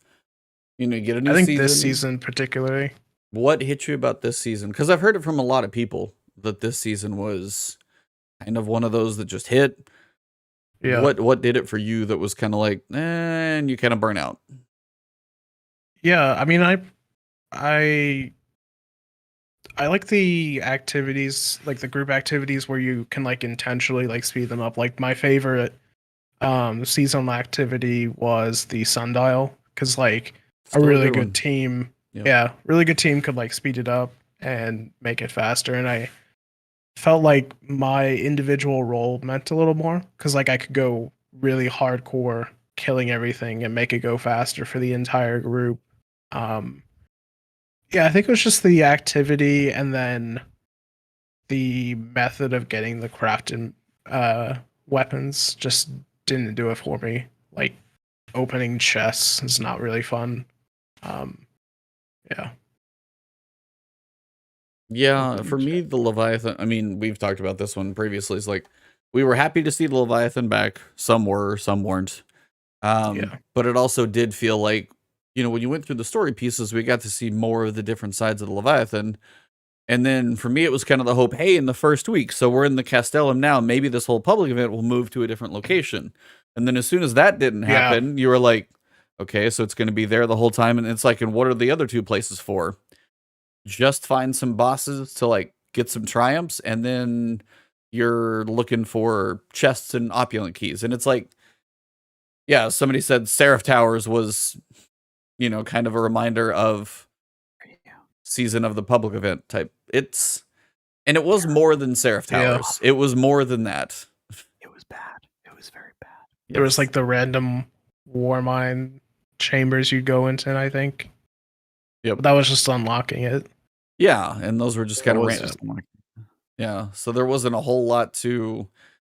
You get a new season. I think this season particularly. What hit you about this season? Because I've heard it from a lot of people that this season was kind of one of those that just hit. Yeah. What did it for you that was kind of and you kind of burn out? Yeah, I mean, I like the activities, the group activities where you can intentionally speed them up. My favorite seasonal activity was the sundial, because a really good team, really good team could speed it up, and make it faster. And I felt like my individual role meant a little more because like I could go really hardcore killing everything and make it go faster for the entire group. Yeah, I think it was just the activity and then the method of getting the crafted weapons just didn't do it for me. Like opening chests is not really fun. Yeah. Yeah, for me, the Leviathan, I mean, we've talked about this one previously. It's like, we were happy to see the Leviathan back. Some were, some weren't. But it also did feel like, you know, when you went through the story pieces, we got to see more of the different sides of the Leviathan. And then for me, it was kind of the hope, hey, in the first week, so we're in the Castellum now, maybe this whole public event will move to a different location. And then as soon as that didn't happen, you were like, okay, so it's going to be there the whole time. And it's like, and what are the other two places for? Just find some bosses to like get some triumphs, and then you're looking for chests and opulent keys. And it's like, yeah, somebody said Seraph Towers was, you know, kind of a reminder of season of the public event type. And it was more than Seraph Towers. It was more than that. It was bad. It was very bad. There was like the random war mine chambers you'd go into, I think. Yep. But that was just unlocking it. Yeah, and those were just kind of random. Yeah, so there wasn't a whole lot to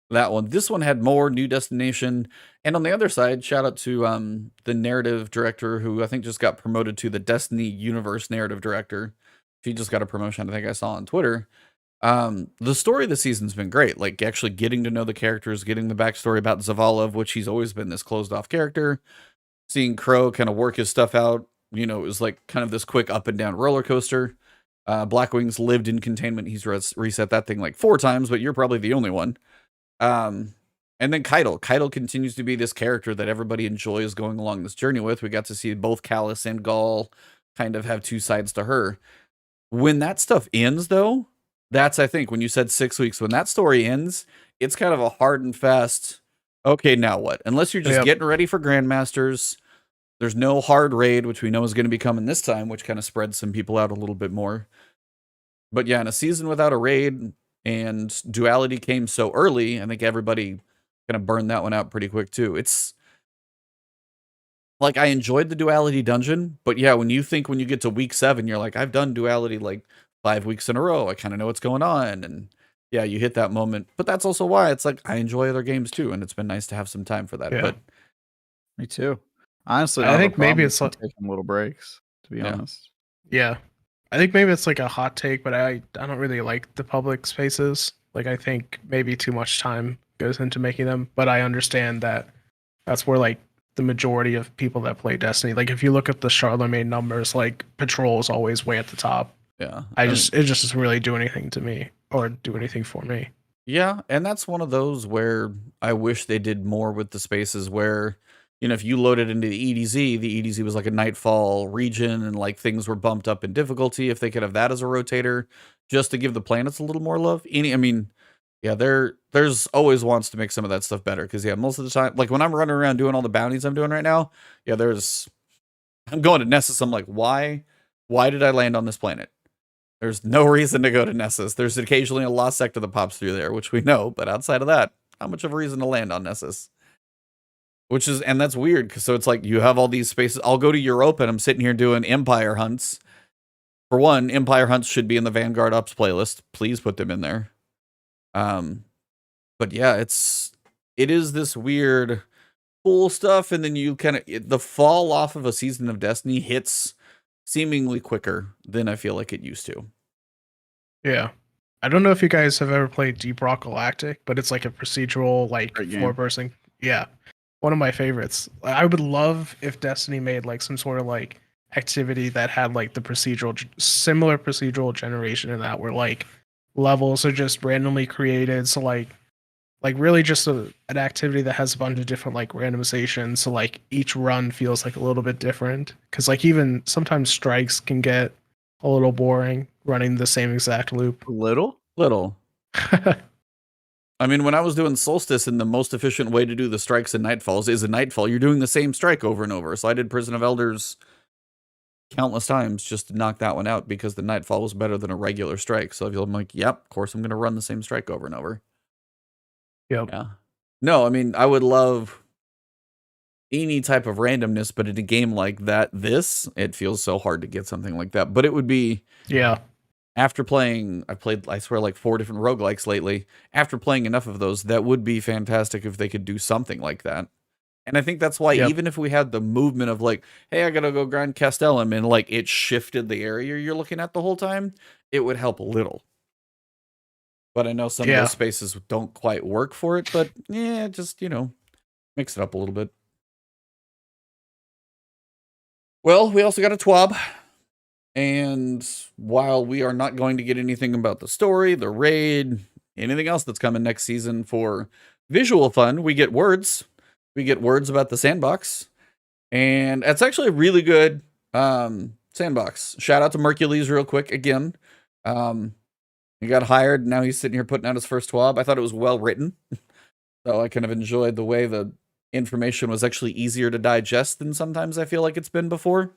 that one. This one had more new destination. And on the other side, shout out to the narrative director, who I think just got promoted to the Destiny Universe narrative director. She just got a promotion, I think I saw on Twitter. The story of the season's been great. Like actually getting to know the characters, getting the backstory about Zavala, of which he's always been this closed off character. Seeing Crow kind of work his stuff out. You know, it was like kind of this quick up and down roller coaster. Blackwing's lived in containment. He's reset that thing like 4 times, but you're probably the only one. And then Caiatl continues to be this character that everybody enjoys going along this journey with. We got to see both Callus and Gaul kind of have 2 sides to her. When that stuff ends, though, that's, I think, when you said 6 weeks, when that story ends, it's kind of a hard and fast, okay, now what? Unless you're just getting ready for Grandmasters. There's no hard raid, which we know is going to be coming this time, which kind of spreads some people out a little bit more. But yeah, in a season without a raid, and duality came so early, I think everybody kind of burned that one out pretty quick too. It's like, I enjoyed the duality dungeon, but yeah, when you get to week 7, you're like, I've done duality like 5 weeks in a row. I kind of know what's going on. And yeah, you hit that moment. But that's also why it's like, I enjoy other games too, and it's been nice to have some time for that. Yeah. But me too. Honestly, I think maybe it's like taking little breaks, to be honest. Yeah. I think maybe it's like a hot take, but I don't really like the public spaces. Like, I think maybe too much time goes into making them, but I understand that that's where like the majority of people that play Destiny, like if you look at the Charlemagne numbers, like Patrol is always way at the top. Yeah. It just doesn't really do anything to me or do anything for me. Yeah, and that's one of those where I wish they did more with the spaces where, you know, if you loaded into the EDZ was like a Nightfall region, and like things were bumped up in difficulty. If they could have that as a rotator, just to give the planets a little more love. Yeah, there's always wants to make some of that stuff better, because yeah, most of the time, like when I'm running around doing all the bounties I'm doing right now, yeah, I'm going to Nessus. I'm like, why did I land on this planet? There's no reason to go to Nessus. There's occasionally a lost sector that pops through there, which we know, but outside of that, how much of a reason to land on Nessus? And that's weird, because so it's like you have all these spaces. I'll go to Europa and I'm sitting here doing Empire hunts. For one, Empire hunts should be in the Vanguard Ups playlist. Please put them in there. But yeah, it is this weird cool stuff, and then you the fall off of a season of Destiny hits seemingly quicker than I feel like it used to. Yeah. I don't know if you guys have ever played Deep Rock Galactic, but it's like a procedural, like 4-person. Yeah. One of my favorites. I would love if Destiny made like some sort of like activity that had like the similar procedural generation in that, where like levels are just randomly created. So like really just an activity that has a bunch of different like randomizations. So like each run feels like a little bit different. Cause like even sometimes strikes can get a little boring running the same exact loop. Little. I mean, when I was doing Solstice, and the most efficient way to do the strikes in Nightfalls is a Nightfall, you're doing the same strike over and over. So I did Prison of Elders countless times just to knock that one out because the Nightfall was better than a regular strike. So I'm like, yep, of course I'm going to run the same strike over and over. Yep. Yeah. No, I mean, I would love any type of randomness, but in a game like that, it feels so hard to get something like that. But it would be, after playing, I played, I swear, like 4 different roguelikes lately. After playing enough of those, that would be fantastic if they could do something like that. And I think that's why even if we had the movement of like, hey, I gotta go grind Castellum, and like it shifted the area you're looking at the whole time, it would help a little. But I know some of those spaces don't quite work for it, but yeah, just, mix it up a little bit. Well, we also got a TWAB. And while we are not going to get anything about the story, the raid, anything else that's coming next season for visual fun, we get words. We get words about the Sandbox. And it's actually a really good Sandbox. Shout out to Mercules real quick again. He got hired, and now he's sitting here putting out his first TWAB. I thought it was well written. So I kind of enjoyed the way the information was actually easier to digest than sometimes I feel like it's been before.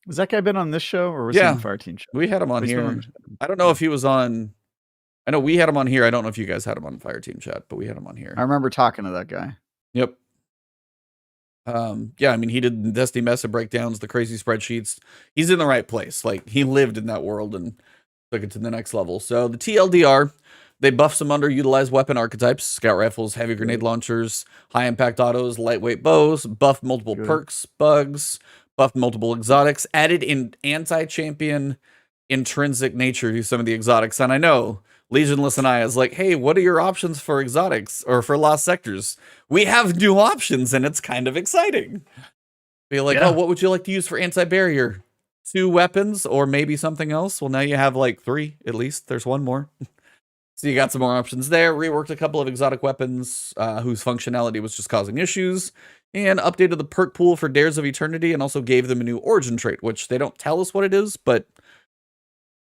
Has that guy been on this show, or was he on the Fire Team show? We had him on here. I don't know if he was on. I know we had him on here. I don't know if you guys had him on Fire Team chat, but we had him on here. I remember talking to that guy. Yep. Yeah, I mean, he did Destiny Mesa breakdowns, the crazy spreadsheets. He's in the right place. Like, he lived in that world and took it to the next level. So the TLDR, they buff some underutilized weapon archetypes: scout rifles, heavy grenade launchers, high impact autos, lightweight bows, buffed multiple perks, bugs, buffed multiple exotics, added in anti-champion intrinsic nature to some of the exotics. And I know Legionless and I is like, hey, what are your options for exotics or for lost sectors? We have new options, and it's kind of exciting. Be like, oh, what would you like to use for anti-barrier? 2 weapons or maybe something else? Well, now you have like 3 at least. There's 1 more. So you got some more options there. Reworked a couple of exotic weapons whose functionality was just causing issues, and updated the perk pool for Dares of Eternity, and also gave them a new origin trait, which they don't tell us what it is, but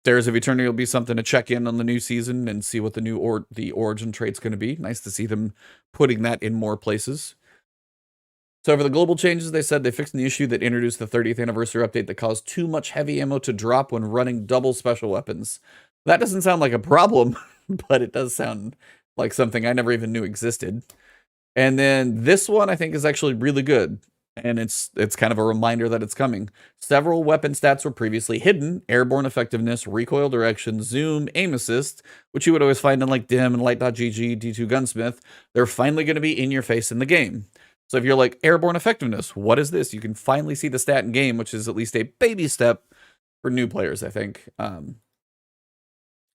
Dares of Eternity will be something to check in on the new season and see what the origin trait's going to be. Nice to see them putting that in more places. So for the global changes, they said they fixed the issue that introduced the 30th anniversary update that caused too much heavy ammo to drop when running double special weapons. That doesn't sound like a problem, but it does sound like something I never even knew existed. And then this one I think is actually really good. And it's kind of a reminder that it's coming. Several weapon stats were previously hidden: airborne effectiveness, recoil direction, zoom, aim assist, which you would always find in like Dim and Light.gg, D2 Gunsmith. They're finally going to be in your face in the game. So if you're like, airborne effectiveness, what is this? You can finally see the stat in game, which is at least a baby step for new players, I think. I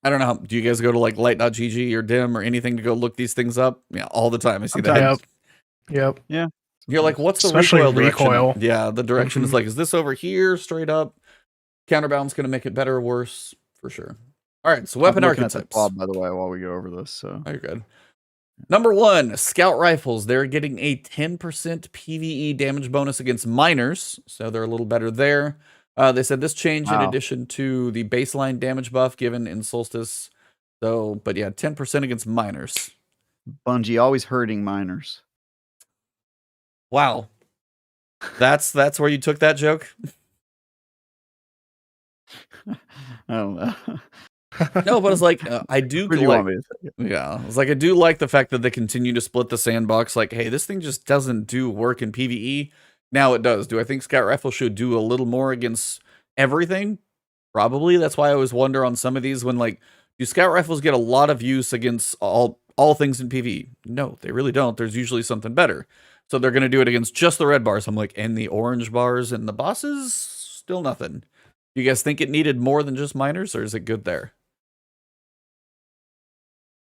don't know. Do you guys go to like Light.gg or Dim or anything to go look these things up? Yeah, all the time. I see that. Yep. Yeah. You're like, what's the recoil direction? Yeah, the direction is like, is this over here, straight up? Counterbalance going to make it better or worse? For sure. All right, so weapon archetypes. At the plot, by the way, while we go over this. So. Oh, you're good. Number 1, scout rifles. They're getting a 10% PvE damage bonus against miners, so they're a little better there. They said this change in addition to the baseline damage buff given in Solstice. So, but yeah, 10% against miners. Bungie always hurting miners. Wow. That's where you took that joke? I don't know. No, but it's like, I do like, yeah, it's like, I do like the fact that they continue to split the sandbox. Like, hey, this thing just doesn't do work in PvE. Now it does. Do I think Scout Rifle should do a little more against everything? Probably. That's why I always wonder on some of these when, like, do Scout Rifles get a lot of use against all things in PvE? No, they really don't. There's usually something better. So they're going to do it against just the red bars. I'm like, and the orange bars and the bosses? Still nothing. Do you guys think it needed more than just miners, or is it good there?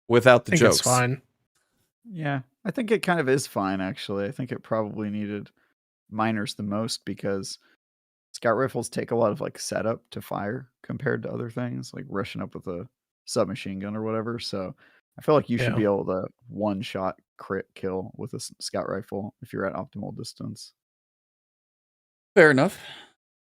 Without the jokes. It's fine. Yeah, I think it kind of is fine, actually. I think it probably needed miners the most because scout rifles take a lot of like setup to fire compared to other things, like rushing up with a submachine gun or whatever. So I feel like you should be able to one-shot crit kill with a scout rifle if you're at optimal distance. Fair enough.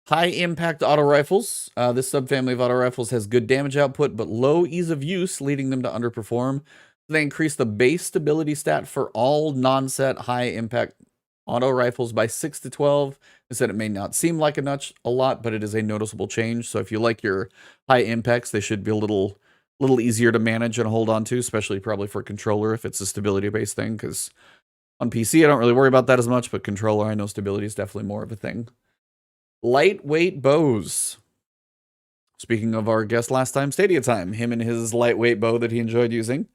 High impact auto rifles. This subfamily of auto rifles has good damage output, but low ease of use, leading them to underperform. They increase the base stability stat for all non-set high impact auto rifles by 6 to 12. They said it may not seem like a lot, but it is a noticeable change. So if you like your high impacts, they should be a little easier to manage and hold on to, especially probably for controller if it's a stability-based thing, because on PC, I don't really worry about that as much, but controller, I know stability is definitely more of a thing. Lightweight bows. Speaking of our guest last time, Stadia Time, him and his lightweight bow that he enjoyed using.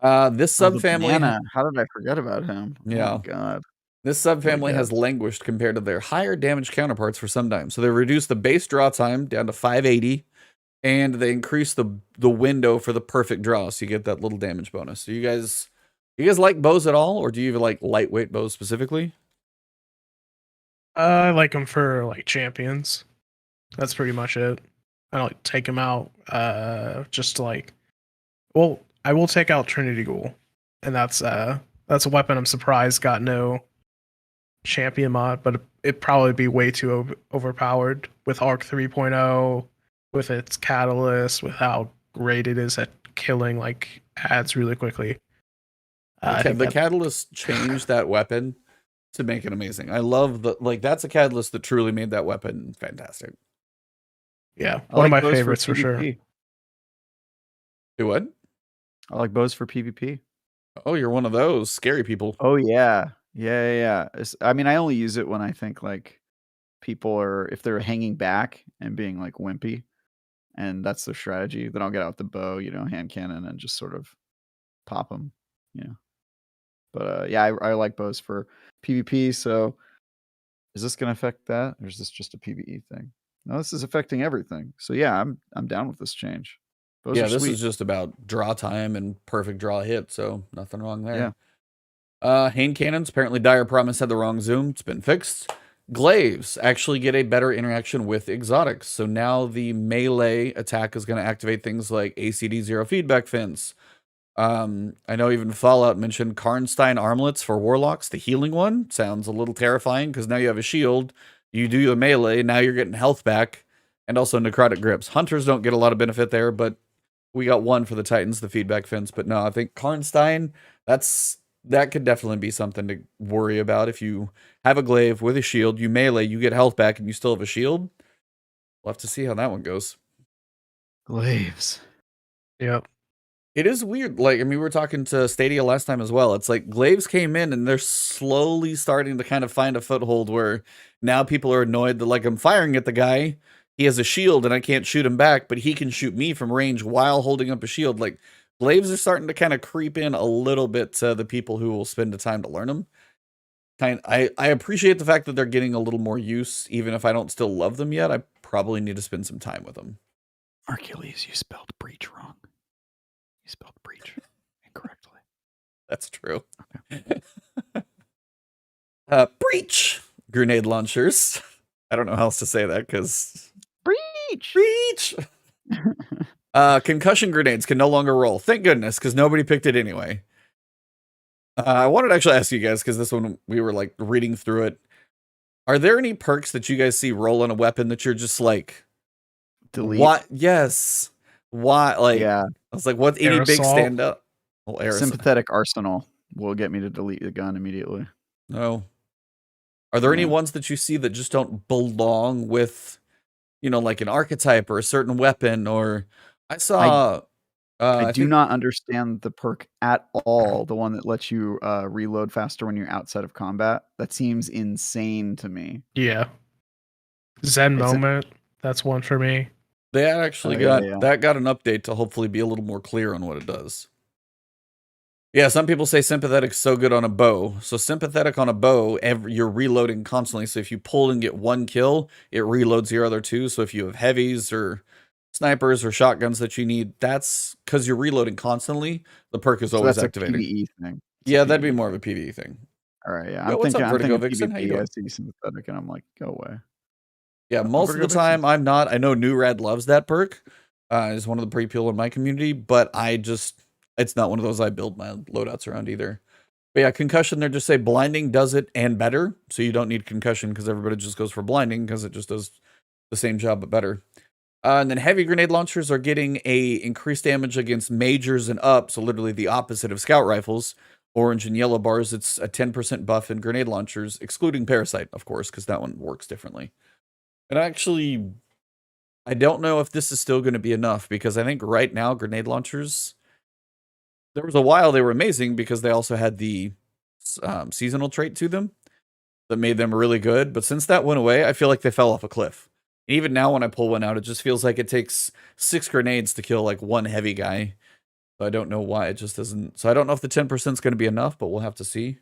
This subfamily... How did I forget about him? Yeah. Oh, God. This subfamily has languished compared to their higher damage counterparts for some time. So they reduced the base draw time down to 580, and they increased the window for the perfect draw, so you get that little damage bonus. So you guys like bows at all, or do you even like lightweight bows specifically? I like them for like champions. That's pretty much it. I don't take them out just to like. Well, I will take out Trinity Ghoul, and that's a weapon I'm surprised got no champion mod, but it'd probably be way too overpowered with Arc 3.0, with its catalyst, with how great it is at killing like ads really quickly. The catalyst changed that weapon to make it amazing. I love that's a catalyst that truly made that weapon fantastic. Yeah, one of my favorites for sure. Do what? I like bows for PvP. Oh, you're one of those scary people. Oh yeah. I mean, I only use it when I think like people are, if they're hanging back and being like wimpy, and that's their strategy. Then I'll get out the bow, hand cannon, and just sort of pop them. But yeah, I like bows for PvP. So is this going to affect that, or is this just a PvE thing? No, this is affecting everything. So yeah, I'm down with this change. Bows this is just about draw time and perfect draw hit. So nothing wrong there. Yeah. Hand cannons, apparently Dire Promise had the wrong zoom. It's been fixed. Glaives actually get a better interaction with exotics. So now the melee attack is going to activate things like ACD 0 feedback fence. I know even Fallout mentioned Karnstein armlets for warlocks. The healing one sounds a little terrifying because now you have a shield. You do the melee, now you're getting health back, and also necrotic grips. Hunters don't get a lot of benefit there, but we got one for the Titans, the feedback fence. But no, I think Karnstein, that could definitely be something to worry about. If you have a glaive with a shield, you melee, you get health back, and you still have a shield. We'll have to see how that one goes. Glaives. Yep. It is weird. Like, I mean, we were talking to Stadia last time as well. It's like glaives came in and they're slowly starting to kind of find a foothold where now people are annoyed that, like, I'm firing at the guy. He has a shield and I can't shoot him back, but he can shoot me from range while holding up a shield. Like, glaives are starting to kind of creep in a little bit to the people who will spend the time to learn them. I appreciate the fact that they're getting a little more use, even if I don't still love them yet. I probably need to spend some time with them. Hercules, you spelled breach wrong. You spelled breach incorrectly. That's true. Okay. Breach grenade launchers. I don't know how else to say that because breach. Concussion grenades can no longer roll. Thank goodness, because nobody picked it anyway. I wanted to actually ask you guys, because this one we were like reading through it. Are there any perks that you guys see roll on a weapon that you're just like delete? What? Yes. Why? Like, yeah. I was like, what? Any big standout? Well, sympathetic arsenal will get me to delete the gun immediately. No. Are there any ones that you see that just don't belong with, like an archetype or a certain weapon? Or I saw. I do not understand the perk at all. The one that lets you reload faster when you're outside of combat. That seems insane to me. Yeah. Zen Moment. That's one for me. They actually got an update to hopefully be a little more clear on what it does. Yeah, some people say sympathetic's so good on a bow. So sympathetic on a bow, you're reloading constantly. So if you pull and get one kill, it reloads your other two. So if you have heavies or snipers or shotguns that you need, that's because you're reloading constantly. The perk is always activated. PvE thing. Yeah, that'd be more of a PvE thing. All right, yeah. I'm thinking Vixen? How you doing? I see sympathetic, and I'm like, go away. Yeah, most of the time I'm not. I know New Rad loves that perk. It's one of the pre-people in my community, but it's not one of those I build my loadouts around either. But yeah, concussion, they're just say blinding does it and better. So you don't need concussion because everybody just goes for blinding because it just does the same job but better. And then heavy grenade launchers are getting a increased damage against majors and up. So literally the opposite of scout rifles. orange and yellow bars, it's a 10% buff in grenade launchers, excluding Parasite, of course, because that one works differently. And actually, I don't know if this is still going to be enough, because I think right now grenade launchers, there was a while they were amazing because they also had the seasonal trait to them that made them really good. But since that went away, I feel like they fell off a cliff. And even now when I pull one out, it just feels like it takes 6 grenades to kill like one heavy guy. So I don't know why it just doesn't. So I don't know if the 10% is going to be enough, but we'll have to see.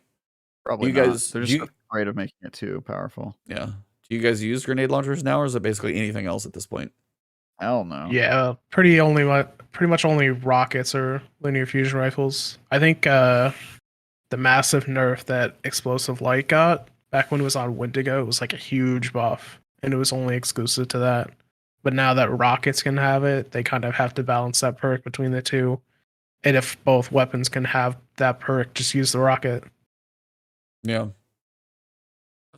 Probably you not. guys, They're just afraid of making it too powerful. Yeah. Do you guys use grenade launchers now, or is it basically anything else at this point? Hell no. Yeah, pretty much only rockets or linear fusion rifles. I think the massive nerf that Explosive Light got back when it was on Wendigo, it was like a huge buff, and it was only exclusive to that. But now that rockets can have it, they kind of have to balance that perk between the two. And if both weapons can have that perk, just use the rocket. Yeah.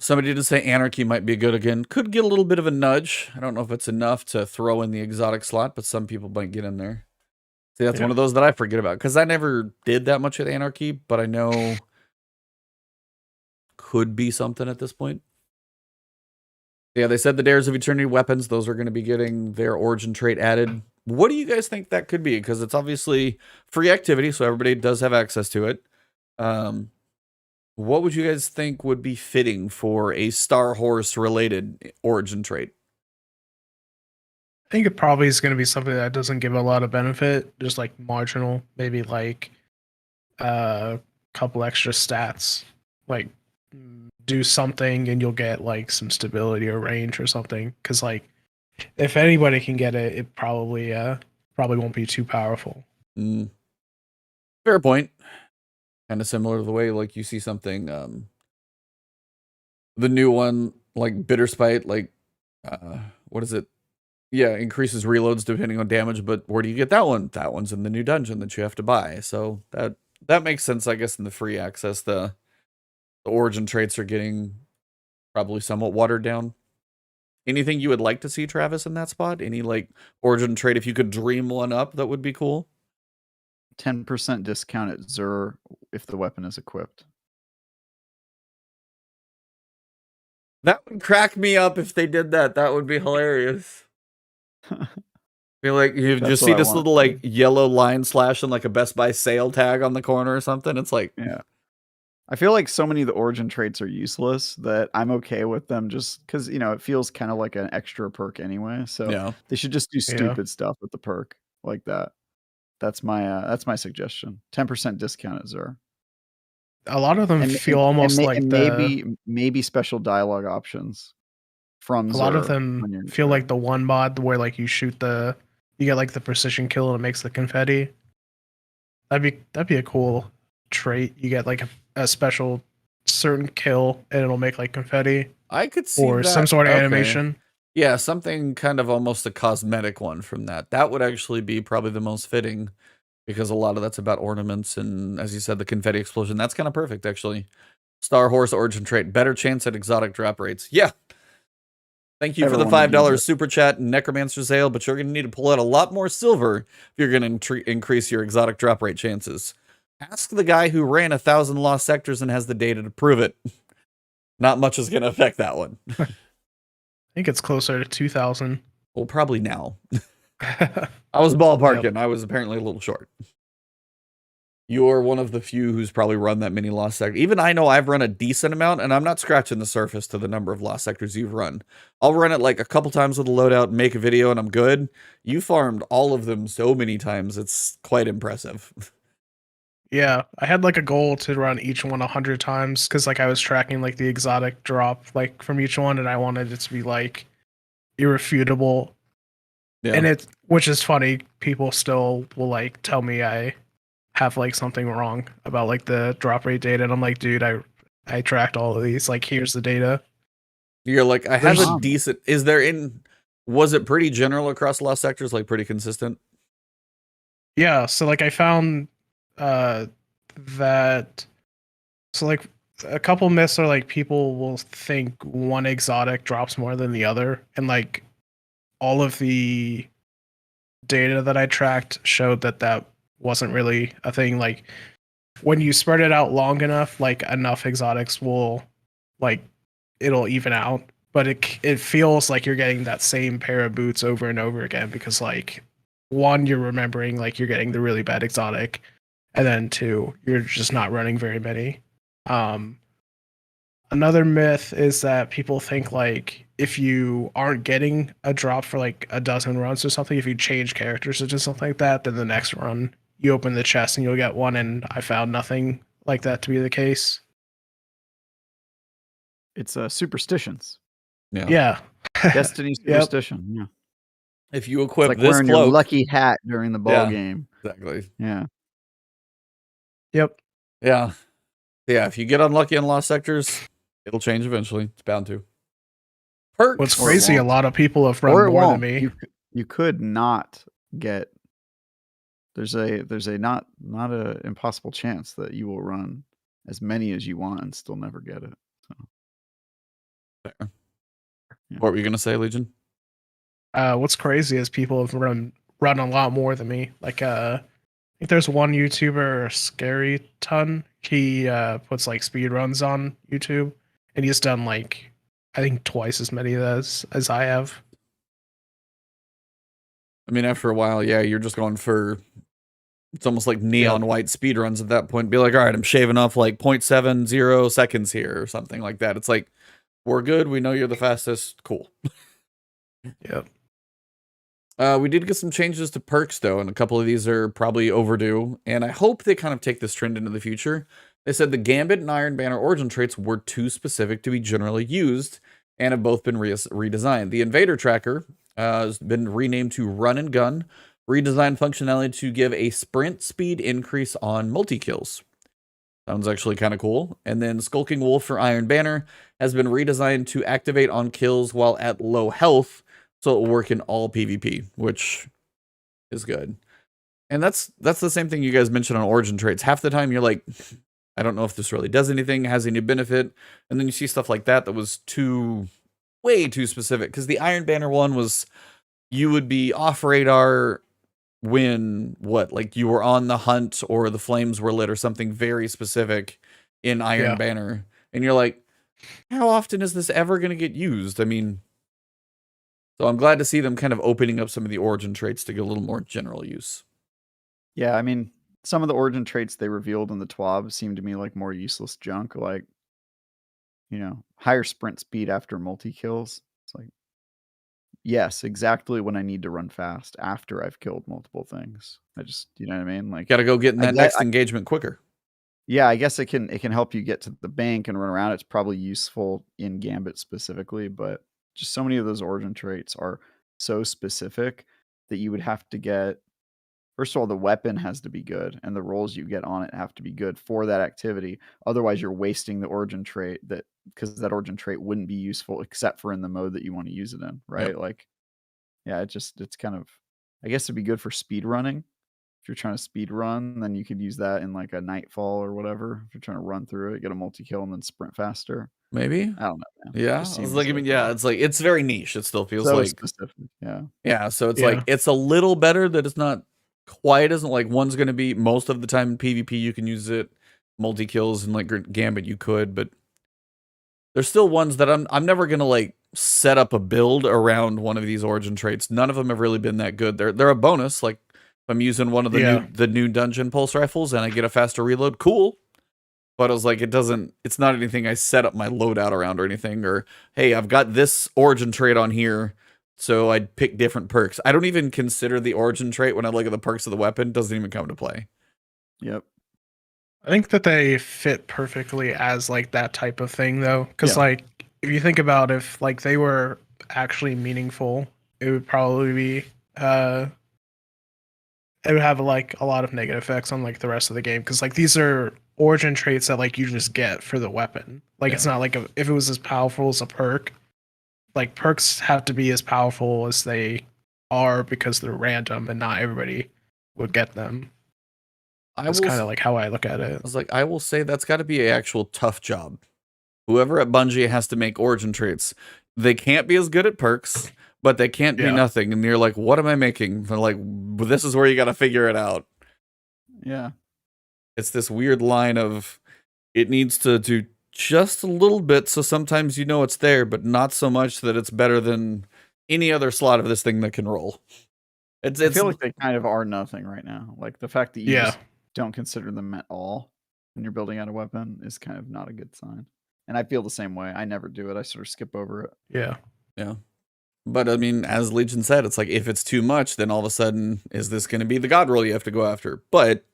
Somebody did say Anarchy might be good again. Could get a little bit of a nudge. I don't know if it's enough to throw in the exotic slot, but some people might get in there. See, that's one of those that I forget about, because I never did that much with Anarchy, but I know could be something at this point. Yeah, they said the Dares of Eternity weapons, those are going to be getting their origin trait added. What do you guys think that could be? Because it's obviously free activity, so everybody does have access to it. What would you guys think would be fitting for a Star Horse related origin trait? I think it probably is going to be something that doesn't give a lot of benefit, just like marginal, maybe like a couple extra stats, like do something and you'll get like some stability or range or something. Because like if anybody can get it, it probably won't be too powerful. Fair point. Kind of similar to the way like you see something, the new one like Bitterspite, like what is it? Yeah, increases reloads depending on damage, but where do you get that one? That one's in the new dungeon that you have to buy. So that makes sense, I guess, in the free access. The origin traits are getting probably somewhat watered down. Anything you would like to see, Travis, in that spot? Any like origin trait, if you could dream one up, that would be cool? 10% discount at Zur if the weapon is equipped. That would crack me up if they did that. That would be hilarious. Feel like you just see this little like yellow line slash and like a Best Buy sale tag on the corner or something. It's like, yeah. I feel like so many of the origin traits are useless that I'm okay with them just because, you know, it feels kind of like an extra perk anyway. So they should just do stupid stuff with the perk like that. That's my suggestion. 10% discount at Zur. A lot of them feel almost like maybe special dialogue options from Zur. A lot of them feel like the one mod where like you get like the precision kill and it makes the confetti. That'd be a cool trait. You get like a special certain kill and it'll make like confetti. I could see or some sort of animation. Yeah, something kind of almost a cosmetic one from that. That would actually be probably the most fitting, because a lot of that's about ornaments and, as you said, the confetti explosion. That's kind of perfect, actually. Star Horse origin trait, better chance at exotic drop rates. Yeah. Thank you for the $5 super chat, Necromancer Zale, but you're going to need to pull out a lot more silver if you're going to increase your exotic drop rate chances. Ask the guy who ran 1,000 lost sectors and has the data to prove it. Not much is going to affect that one. I think it's closer to 2,000. Well, probably now. I was ballparking. Yep. I was apparently a little short. You're one of the few who's probably run that many lost sectors. Even I know I've run a decent amount, and I'm not scratching the surface to the number of lost sectors you've run. I'll run it like a couple times with a loadout, make a video, and I'm good. You farmed all of them so many times. It's quite impressive. Yeah, I had like a goal to run each one 100 times because like I was tracking like the exotic drop like from each one, and I wanted it to be like irrefutable. Yeah. And which is funny, people still will like tell me I have like something wrong about like the drop rate data, and I'm like, dude, I tracked all of these. Like, here's the data. You're like, I have a decent. Was it pretty general across lost sectors? Like pretty consistent? Yeah. So like I found that so like a couple myths are like people will think one exotic drops more than the other, and like all of the data that I tracked showed that wasn't really a thing. Like when you spread it out long enough, like enough exotics will, like, it'll even out. But it feels like you're getting that same pair of boots over and over again because, like, one, you're remembering like you're getting the really bad exotic, and then two, you're just not running very many. Another myth is that people think like if you aren't getting a drop for like a dozen runs or something, if you change characters or just something like that, then the next run you open the chest and you'll get one. And I found nothing like that to be the case. It's superstitions. Yeah. Destiny superstition. Yep. Yeah. If you equip it's like this wearing cloak, your lucky hat during the ball game. Exactly. Yeah. Yep. Yeah. Yeah. If you get unlucky in lost sectors, it'll change eventually. It's bound to. Perks. What's crazy, a lot of people have run more than me. You could not get. There's a not a impossible chance that you will run as many as you want and still never get it. So. Fair. Yeah. What were you gonna say, Legion? What's crazy is people have run a lot more than me. Like I think there's one YouTuber, Scary Ton. He puts like speed runs on YouTube, and he's done like I think twice as many as I have. I mean, after a while, yeah, you're just going for. It's almost like neon white speedruns at that point. Be like, all right, I'm shaving off like 0.70 seconds here or something like that. It's like, we're good. We know you're the fastest. Cool. Yep. We did get some changes to perks, though, and a couple of these are probably overdue. And I hope they kind of take this trend into the future. They said the Gambit and Iron Banner origin traits were too specific to be generally used and have both been redesigned. The Invader Tracker has been renamed to Run and Gun, redesigned functionality to give a sprint speed increase on multi-kills. Sounds actually kind of cool. And then Skulking Wolf for Iron Banner has been redesigned to activate on kills while at low health, so it will work in all PvP, which is good. And that's the same thing you guys mentioned on origin traits. Half the time you're like, I don't know if this really does anything, has any benefit. And then you see stuff like that was way too specific. Because the Iron Banner one was, you would be off radar when like you were on the hunt or the flames were lit or something very specific in Iron Banner. And you're like, how often is this ever going to get used? I mean, so I'm glad to see them kind of opening up some of the origin traits to get a little more general use. Yeah, I mean, some of the origin traits they revealed in the TWAB seemed to me like more useless junk, like, higher sprint speed after multi-kills. It's like, yes, exactly when I need to run fast after I've killed multiple things. I just, you know what I mean? Like, gotta go get in that next engagement quicker. Yeah, I guess it can help you get to the bank and run around. It's probably useful in Gambit specifically, but just so many of those origin traits are so specific that you would have to get. First of all, the weapon has to be good, and the rolls you get on it have to be good for that activity. Otherwise, you're wasting the origin trait because that origin trait wouldn't be useful except for in the mode that you want to use it in, right? Yep. Like, yeah, it's kind of, I guess it'd be good for speed running. If you're trying to speed run, then you could use that in like a Nightfall or whatever. If you're trying to run through it, get a multi-kill and then sprint faster. Maybe. I don't know, man. Yeah. It's like it's very niche. It still feels so specific. Yeah. Yeah. So it's like it's a little better that it's not quite as like one's going to be most of the time in PvP you can use it, multi-kills and like Gambit you could, but there's still ones that I'm never going to like set up a build around one of these origin traits. None of them have really been that good. They're a bonus. Like if I'm using one of the new dungeon pulse rifles and I get a faster reload, cool. But I was like, it's not anything I set up my loadout around or anything, or hey, I've got this origin trait on here, so I'd pick different perks. I don't even consider the origin trait when I look at the perks of the weapon. It doesn't even come to play. Yep. I think that they fit perfectly as like that type of thing though. Because like if you think about if like they were actually meaningful, it would probably be it would have like a lot of negative effects on like the rest of the game. Because like these are origin traits that like you just get for the weapon. Like it's not like if it was as powerful as a perk. Like perks have to be as powerful as they are because they're random and not everybody would get them. That's kind of like how I look at it. I was like, I will say that's got to be an actual tough job. Whoever at Bungie has to make origin traits, they can't be as good at perks, but they can't be nothing. And you're like, what am I making? They're like, well, this is where you got to figure it out. Yeah. It's this weird line of it needs to do just a little bit, so sometimes you know it's there, but not so much that it's better than any other slot of this thing that can roll. I feel like they kind of are nothing right now. Like the fact that you just don't consider them at all when you're building out a weapon is kind of not a good sign. And I feel the same way. I never do it. I sort of skip over it. Yeah. But I mean, as Legion said, it's like if it's too much, then all of a sudden, is this going to be the god roll you have to go after? But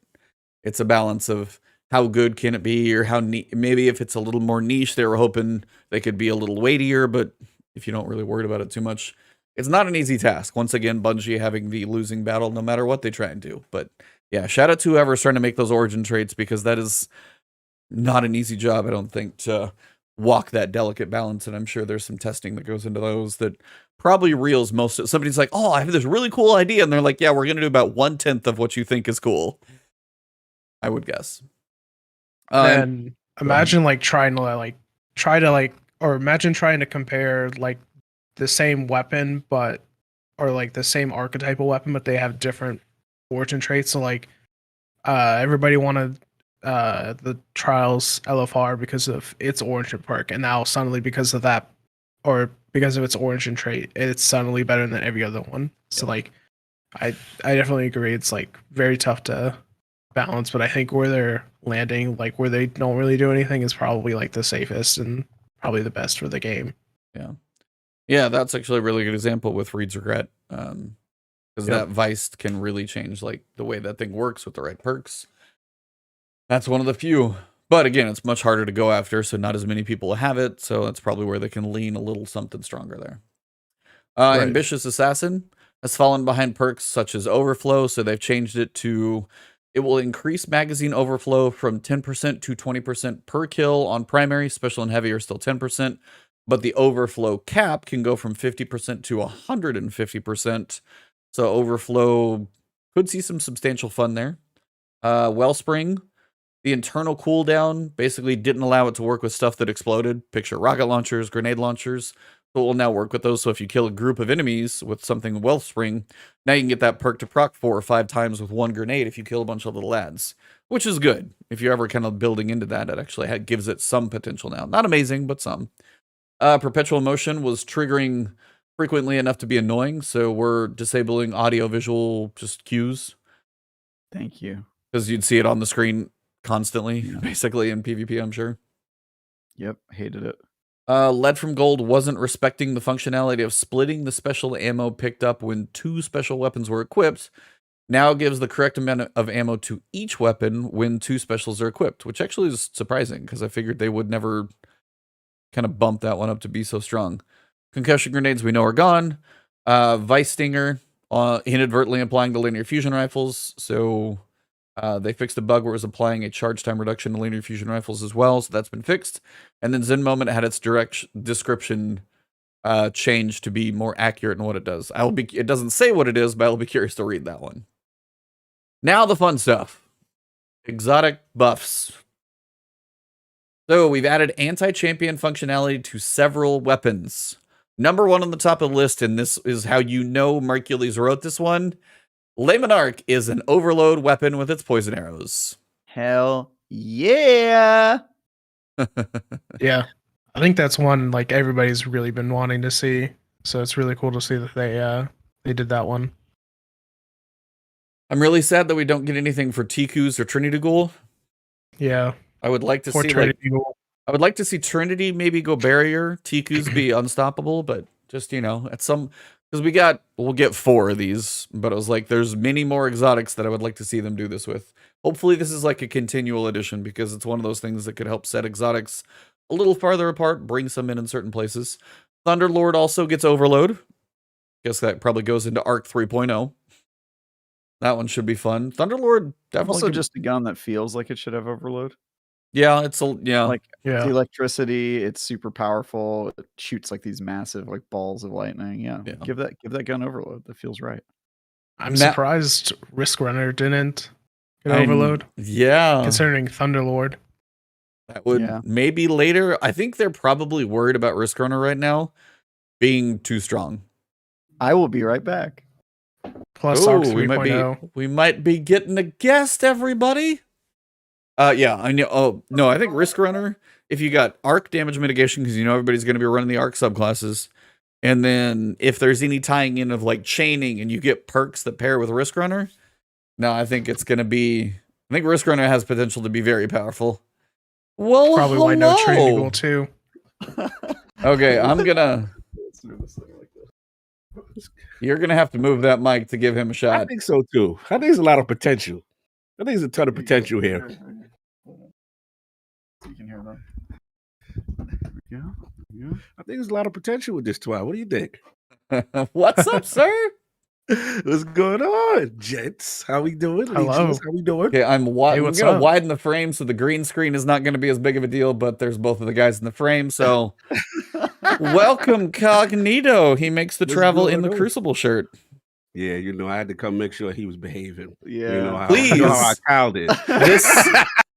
it's a balance of how good can it be, or how maybe if it's a little more niche, they were hoping they could be a little weightier. But if you don't really worry about it too much, it's not an easy task. Once again, Bungie having the losing battle no matter what they try and do. But yeah, shout out to whoever's trying to make those origin traits, because that is not an easy job, I don't think, to walk that delicate balance. And I'm sure there's some testing that goes into those that probably reels most of. Somebody's like, oh, I have this really cool idea. And they're like, yeah, we're going to do about 1/10 of what you think is cool, I would guess. And imagine trying to compare like the same weapon, or like the same archetypal weapon, but they have different origin traits. So like everybody wanted the Trials LFR because of its origin perk, and now suddenly because of that, or because of its origin trait, it's suddenly better than every other one. So like I definitely agree, it's like very tough to balance, but I think where they're landing, like where they don't really do anything, is probably like the safest and probably the best for the game. Yeah, that's actually a really good example with Reed's Regret, because that Vice can really change like the way that thing works with the right perks. That's one of the few, but again, it's much harder to go after, so not as many people have it, so that's probably where they can lean a little something stronger there. Ambitious Assassin has fallen behind perks such as Overflow, so they've changed it to, it will increase magazine overflow from 10% to 20% per kill on primary. Special and heavy are still 10%, but the overflow cap can go from 50% to 150%. So overflow could see some substantial fun there. Wellspring, the internal cooldown basically didn't allow it to work with stuff that exploded. Picture rocket launchers, grenade launchers. So it will now work with those. So if you kill a group of enemies with something Wellspring, now you can get that perk to proc 4 or 5 times with one grenade if you kill a bunch of little lads, which is good. If you're ever kind of building into that, it actually gives it some potential now. Not amazing, but some. Perpetual motion was triggering frequently enough to be annoying, so we're disabling audio-visual just cues. Thank you. Because you'd see it on the screen constantly, basically, in PvP, I'm sure. Yep, hated it. Lead from Gold wasn't respecting the functionality of splitting the special ammo picked up when 2 special weapons were equipped. Now gives the correct amount of ammo to each weapon when 2 specials are equipped, which actually is surprising, because I figured they would never kind of bump that one up to be so strong. Concussion grenades we know are gone. Vice Stinger inadvertently applying to linear fusion rifles, so they fixed a bug where it was applying a charge time reduction to linear fusion rifles as well, so that's been fixed. And then Zen Moment had its description changed to be more accurate in what it does. It doesn't say what it is, but I'll be curious to read that one. Now the fun stuff. Exotic buffs. So we've added anti-champion functionality to several weapons. Number 1 on the top of the list, and this is how you know Mercules wrote this one, Le Monarque is an overload weapon with its poison arrows. Hell yeah! Yeah, I think that's one like everybody's really been wanting to see. So it's really cool to see that they did that one. I'm really sad that we don't get anything for Ticus or Trinity Ghoul. Yeah, I would like to see Trinity I would like to see Trinity maybe go barrier, Ticus be unstoppable, but just at some, because we'll get 4 of these, but it was like there's many more exotics that I would like to see them do this with. Hopefully this is like a continual addition, because it's one of those things that could help set exotics a little farther apart, bring some in certain places. Thunderlord also gets overload. Guess that probably goes into Arc 3.0. That one should be fun. Thunderlord definitely also just a gun that feels like it should have overload. Yeah, the electricity, it's super powerful. It shoots like these massive like balls of lightning. Yeah. Give that gun overload. That feels right. I'm surprised Risk Runner didn't get overload. Yeah. Considering Thunderlord. That would maybe later. I think they're probably worried about Risk Runner right now being too strong. I will be right back. Plus Arc 3.0. We might be getting a guest, everybody. Yeah, I know. Oh, no, I think Risk Runner, if you got arc damage mitigation, because you know everybody's going to be running the arc subclasses, and then if there's any tying in of like chaining and you get perks that pair with Risk Runner, no, I think it's going to be, I think Risk Runner has potential to be very powerful. Well, Probably why no Trinity Goal too. Okay, I'm gonna. You're gonna have to move that mic to give him a shot. I think so too. I think there's a lot of potential. I think there's a ton of potential here. You can hear them. Yeah. I think there's a lot of potential with this twine. What do you think? What's up, sir? What's going on, gents? How we doing? Hello. Legionless, how we doing? Okay, I'm Hey, going what's to up? widen the frame so the green screen is not going to be as big of a deal, but there's both of the guys in the frame, so welcome, Cognito. He makes the What's travel in going the on? Crucible shirt. Yeah, you know, I had to come make sure he was behaving. Yeah. You know how, Please. you know how our child is.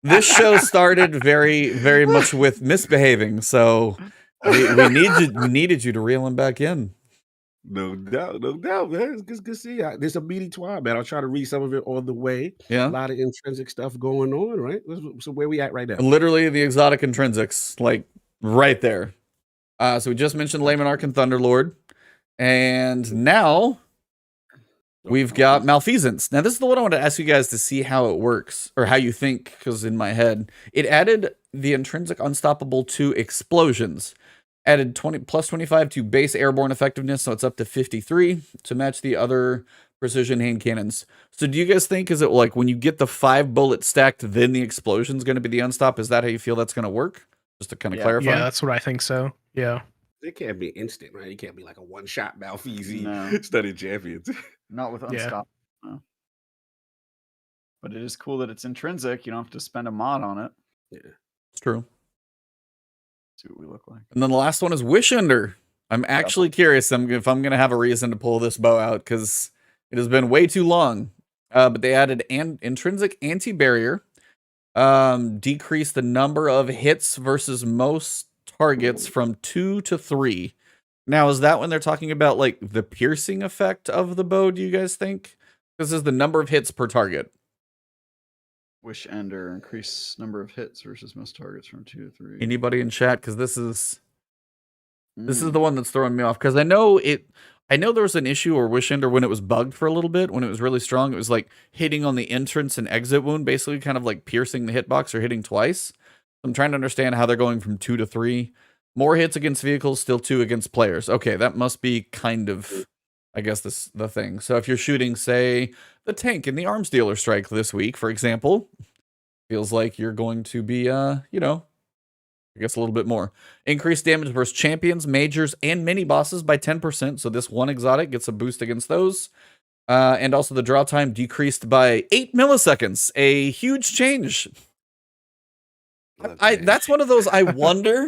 This show started very, very much with misbehaving, so we needed you to reel him back in. No doubt, man. It's good to see you. There's a meaty twine, man. I'll try to read some of it on the way. Yeah. A lot of intrinsic stuff going on, right? So where we at right now? Literally the exotic intrinsics, like right there. So we just mentioned Layman Ark and Thunderlord, and now we've got Malfeasance. Now this is the one I want to ask you guys to see how it works, or how you think, because in my head, it added the intrinsic unstoppable to explosions. Added plus 25 to base airborne effectiveness, so it's up to 53 to match the other precision hand cannons. So do you guys think, is it like when you get the 5 bullets stacked, then the explosion's going to be the unstop? Is that how you feel that's going to work? Just to kind of clarify. Yeah, that's what I think so. Yeah. It can't be instant, right? It can't be like a one-shot Malfeasance No. study champions. Not with Yeah. Unstop. No. But it is cool that it's intrinsic. You don't have to spend a mod on it. Yeah. It's true. See what we look like. And then the last one is Wish Ender. I'm actually curious if I'm going to have a reason to pull this bow out, because it has been way too long. But they added an intrinsic anti-barrier, decreased the number of hits versus most targets from 2 to 3. Now, is that when they're talking about like the piercing effect of the bow, do you guys think? This is the number of hits per target. Wish Ender, increase number of hits versus most targets from 2 to 3. Anybody in chat? Because this is the one that's throwing me off. Because I know there was an issue or Wish Ender when it was bugged for a little bit, when it was really strong. It was like hitting on the entrance and exit wound, basically kind of like piercing the hitbox or hitting twice. I'm trying to understand how they're going from 2 to 3. More hits against vehicles, still 2 against players. Okay, that must be kind of, I guess, the thing. So if you're shooting, say, the tank in the arms dealer strike this week, for example, feels like you're going to be, I guess a little bit more. Increased damage versus champions, majors, and mini bosses by 10%. So this one exotic gets a boost against those. And also the draw time decreased by 8 milliseconds. A huge change. That's one of those I wonder,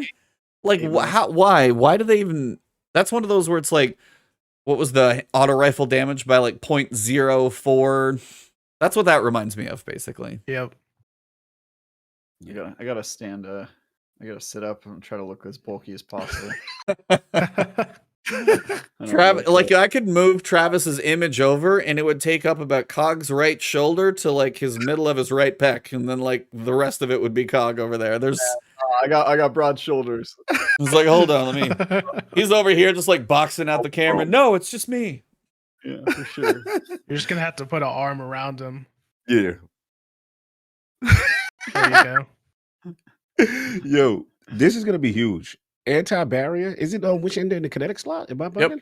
like, why do they even? That's one of those where it's like, what was the auto rifle damage by like 0.04? That's what that reminds me of, basically. Yep. I gotta stand. I gotta sit up and try to look as bulky as possible. Travis, like I could move Travis's image over, and it would take up about Cog's right shoulder to like his middle of his right pec, and then like the rest of it would be Cog over there. There's, I got broad shoulders. It's like, hold on, he's over here just like boxing out the camera. No, it's just me. Yeah, for sure. You're just gonna have to put an arm around him. Yeah. There you go. Yo, this is gonna be huge. Anti-barrier. Is it on Wish Ender in the kinetic slot? Am I bugging? Yep.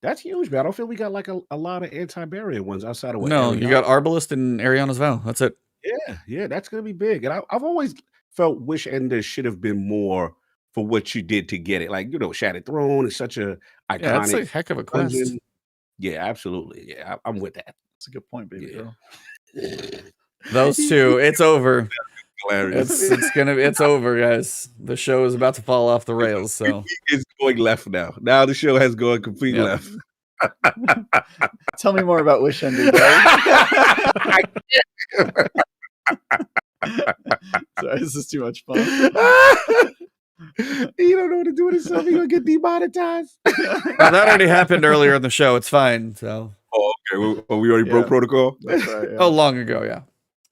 That's huge, man. I don't feel we got like a lot of anti-barrier ones outside of what. No, you got Arbalist and Ariana's Vow. That's it. Yeah, that's gonna be big. And I've always felt Wish Ender should have been more for what you did to get it. Like, Shattered Throne is such a iconic. Yeah, that's a heck of a quest. Dungeon. Yeah, absolutely. Yeah, I'm with that. That's a good point, baby girl. Those two, it's over. Hilarious. It's over, guys. The show is about to fall off the rails. So it's going left now. Now the show has gone complete left. Tell me more about Wish Ender, I Sorry, this is too much fun. You don't know what to do with yourself. You're gonna get demonetized. That already happened earlier in the show. It's fine. So okay. We already broke protocol. That's right. Yeah. Oh, long ago, yeah.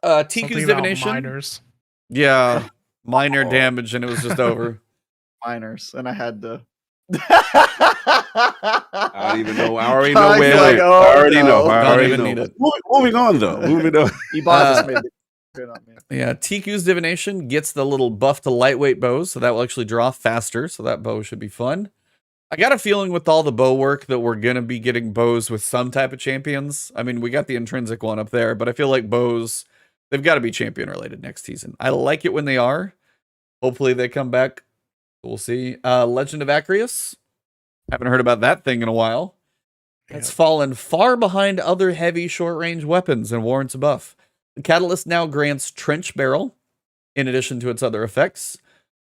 Ticu's Divination. Miners. Yeah, minor Oh. damage, and it was just over. Miners, and I had to. I don't even know. I already know Kog's where. like, I oh, already know. no. I Don't already even know. need it. Moving on, though. Moving on. Ebontis made the good on me. Yeah, Tiku's Divination gets the little buff to lightweight bows, so that will actually draw faster, so that bow should be fun. I got a feeling with all the bow work that we're going to be getting bows with some type of champions. I mean, we got the intrinsic one up there, but I feel like bows, they've got to be champion related next season. I like it when they are. Hopefully they come back. We'll see. Legend of Acrius. Haven't heard about that thing in a while. It's fallen far behind other heavy short-range weapons and warrants a buff. The Catalyst now grants Trench Barrel, in addition to its other effects.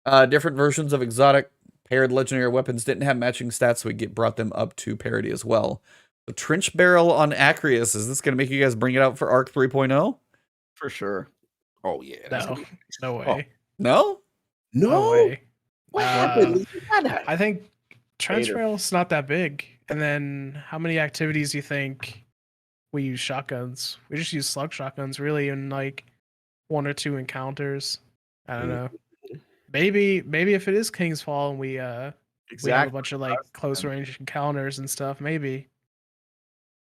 Different versions of exotic paired legendary weapons didn't have matching stats, so we brought them up to parity as well. The Trench Barrel on Acrius, is this going to make you guys bring it out for Arc 3.0? For sure. Oh, yeah. No way. No? No. way. What happened? I think Trench Hater. Barrel's not that big. And then how many activities do you think we use shotguns? We just use slug shotguns really in like 1 or 2 encounters. I don't know. Maybe if it is King's Fall and we have a bunch of like close range encounters and stuff, maybe.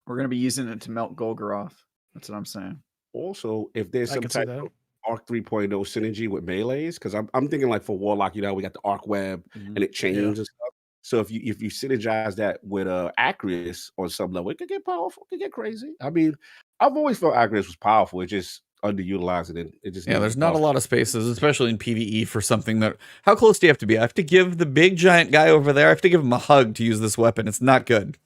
We're gonna be using it to melt Golgoroth. That's what I'm saying. Also, if there's I some could see type that. of Arc 3.0 synergy with melees, because I'm thinking like for Warlock, we got the Arc Web and it changes and stuff. So if you synergize that with Acrius on some level, it could get powerful, it could get crazy. I mean, I've always felt Acrius was powerful. It just underutilized it. It just Yeah, there's not a lot of spaces, especially in PvE for something that... How close do you have to be? I have to give the big giant guy over there, I have to give him a hug to use this weapon. It's not good.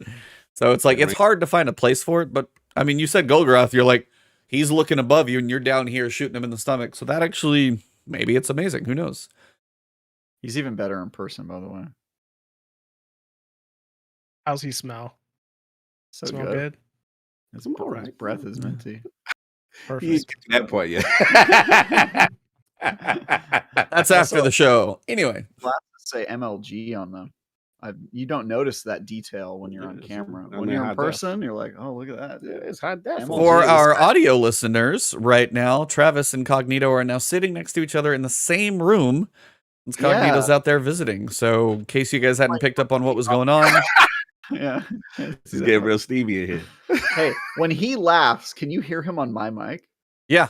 So it's like, it's hard to find a place for it, but I mean, you said Golgoroth, you're like, he's looking above you and you're down here shooting him in the stomach. So that actually, maybe it's amazing. Who knows? He's even better in person, by the way. How's he smell? So Smell good. good? His, all right. his breath is minty. Perfect. You ain't get to that point yet. That's after the show. Anyway. Let's say MLG on them. You don't notice that detail when you're on camera. When you're in person, you're like, oh, look at that. Yeah, it's hot def. For our audio listeners right now, Travis and Cognito are now sitting next to each other in the same room. Cognito's out there visiting. So in case you guys hadn't picked up on what was going on. Yeah. This is getting real Stevie in here. Hey, when he laughs, can you hear him on my mic? Yeah.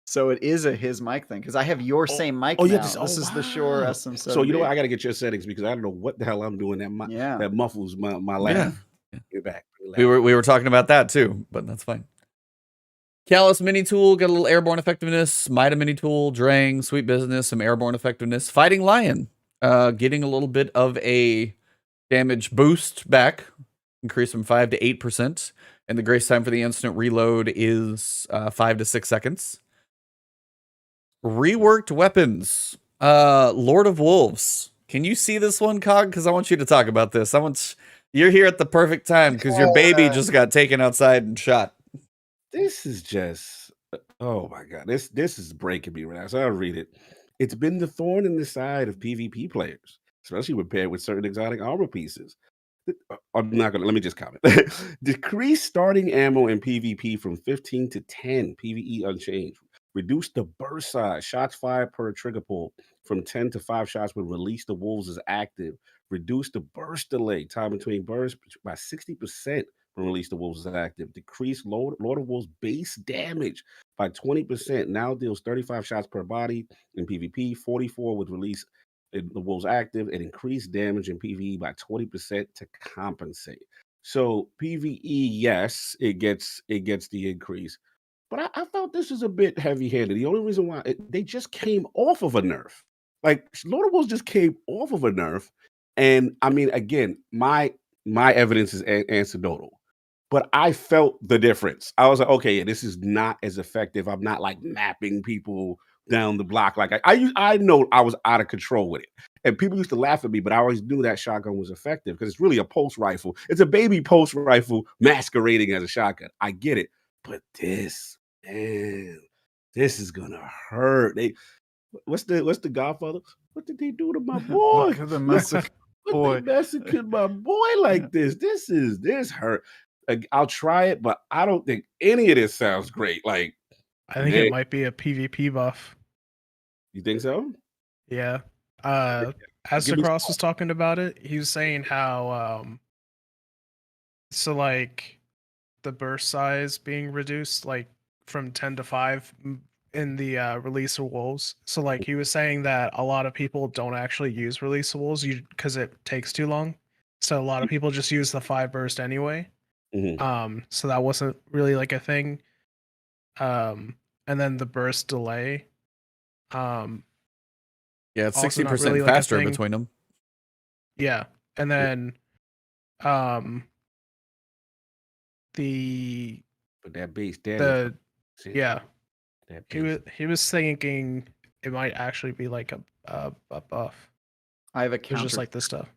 So it is his mic thing, because I have your same mic now. Yeah, this is the Shure SM7. So you know what? I got to get your settings because I don't know what the hell I'm doing. That muffles my laugh. Yeah. Get back. We were talking about that too, but that's fine. Callus mini tool, got a little airborne effectiveness. Mida mini tool, Drang, sweet business, some airborne effectiveness. Fighting Lion, getting a little bit of a damage boost back, increase from 5 to 8%, and the grace time for the instant reload is 5 to 6 seconds. Reworked weapons, Lord of Wolves. Can you see this one, Cog? Because I want you to talk about this. You're here at the perfect time because your baby just got taken outside and shot. This is just, oh my God, this is breaking me right now. So I'll read it. It's been the thorn in the side of PvP players, especially when paired with certain exotic armor pieces. I'm not gonna, let me just comment. Decrease starting ammo in PvP from 15 to 10, PvE unchanged. Reduce the burst size, shots fired per trigger pull from 10 to 5 shots when Release the Wolves is active. Reduce the burst delay, time between bursts, by 60% when Release the Wolves is active. Decrease Lord of Wolves base damage by 20%. Now deals 35 shots per body in PvP, 44 with Release the Wolves active, and increase damage in PvE by 20% to compensate. So PvE, yes, it gets the increase. But I felt this is a bit heavy-handed. The only reason why they just came off of a nerf. Like Lord of Wolves just came off of a nerf. And I mean, again, my evidence is anecdotal. But I felt the difference. I was like, okay, yeah, this is not as effective. I'm not like mapping people down the block. Like I know I was out of control with it. And people used to laugh at me, but I always knew that shotgun was effective because it's really a pulse rifle. It's a baby pulse rifle masquerading as a shotgun. I get it. But this, man, this is gonna hurt. What's the Godfather? What did they do to my boy? Look at the massacre boy. They massacred my boy like this. This hurt. I'll try it, but I don't think any of this sounds great. Like I think it might be a PvP buff. You think so? Yeah. Give me Astacross was talking about it. He was saying how so like the burst size being reduced like from 10 to 5 in the release of wolves. So like he was saying that a lot of people don't actually use release of wolves because it takes too long. So a lot of people just use the 5 burst anyway. So that wasn't really like a thing. And then the burst delay. Yeah, it's also 60% not really like a faster thing. between them. Yeah. And then the But that base damage. yeah. That He was thinking it might actually be like a buff. I have a It's counter. just like this stuff.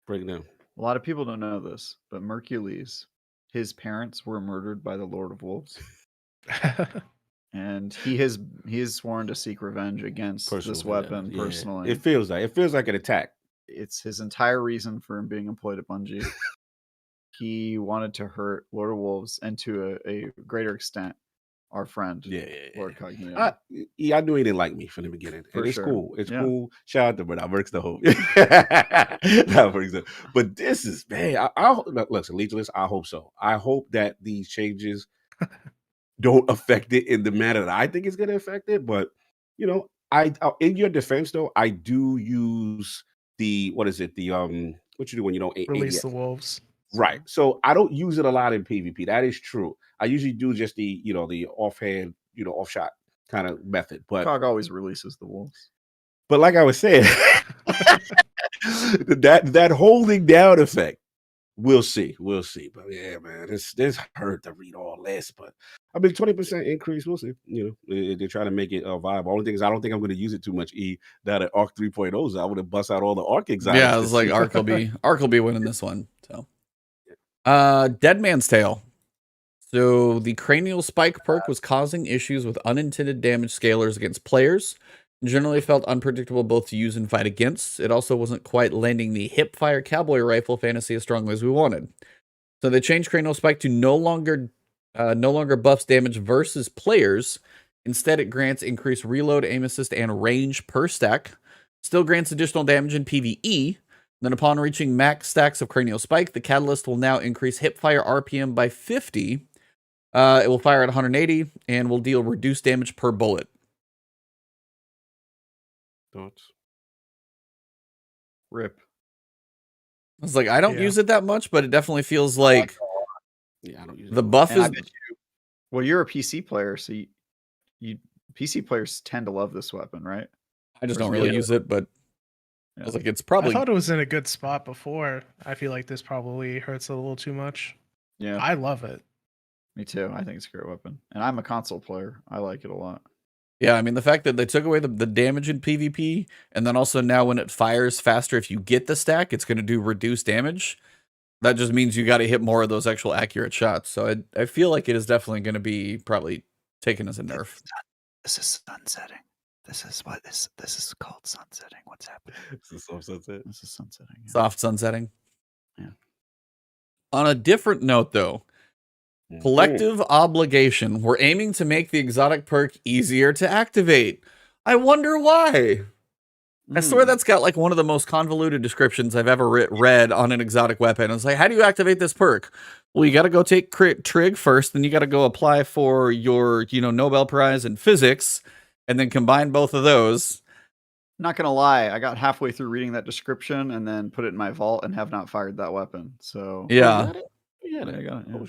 Break it down. A lot of people don't know this, but Mercules, his parents were murdered by the Lord of Wolves, and he has sworn to seek revenge against this weapon personally. It feels like an attack. It's his entire reason for him being employed at Bungie. He wanted to hurt Lord of Wolves and to a greater extent our friend LordCognito. I knew he didn't like me from the beginning. And it's cool. It's cool. Shout out to him, but that works the whole. That works. But this is, man, listen, Legionless, I hope so. I hope that these changes don't affect it in the manner that I think it's going to affect it. But, you know, I in your defense, though, I do use the, what is it? The, what you do when you don't release the wolves. Right. So I don't use it a lot in PvP. That is true. I usually do just the, you know, the offhand, you know, off shot kind of method. But Cog always releases the wolves. But like I was saying, that holding down effect, we'll see. But yeah, man, this hurt to read all this. But I mean, 20% increase, we'll see. You know, they're trying to make it viable. Only thing is, I don't think I'm going to use it too much. Now that Arc 3.0 is, I would have bust out all the Arc exotics. Yeah, it's like Arc will be winning this one. So, Dead Man's Tale. So the cranial spike perk was causing issues with unintended damage scalars against players. Generally felt unpredictable both to use and fight against. It also wasn't quite landing the hip-fire cowboy rifle fantasy as strongly as we wanted. So they changed cranial spike to no longer buffs damage versus players. Instead, it grants increased reload, aim assist, and range per stack. Still grants additional damage in PvE. Then upon reaching max stacks of cranial spike, the catalyst will now increase hipfire RPM by 50. It will fire at 180 and will deal reduced damage per bullet. Thoughts? Rip. I was like, I don't use it that much, but it definitely feels like I don't use the buff is. Well, you're a PC player, so you PC players tend to love this weapon, right? I just don't really use it, but I was like, it's probably. I thought it was in a good spot before. I feel like this probably hurts a little too much. Yeah, I love it. Me too. I think it's a great weapon, and I'm a console player. I like it a lot. Yeah, I mean, the fact that they took away the damage in PvP, and then also now when it fires faster, if you get the stack, it's going to do reduced damage. That just means you got to hit more of those actual accurate shots. So I feel like it is definitely going to be probably taken as a nerf. This is sunsetting. This is what this is called sunsetting. What's happening? This is soft sunset. This is sunsetting. Yeah. Soft sunsetting. Yeah. On a different note, though, collective obligation. We're aiming to make the exotic perk easier to activate. I wonder why. I swear that's got like one of the most convoluted descriptions I've ever read on an exotic weapon. It's like, how do you activate this perk? Well, you got to go take trig first, then you got to go apply for your, Nobel Prize in physics, and then combine both of those. Not gonna lie, I got halfway through reading that description and then put it in my vault and have not fired that weapon. So yeah, I got it. Yeah.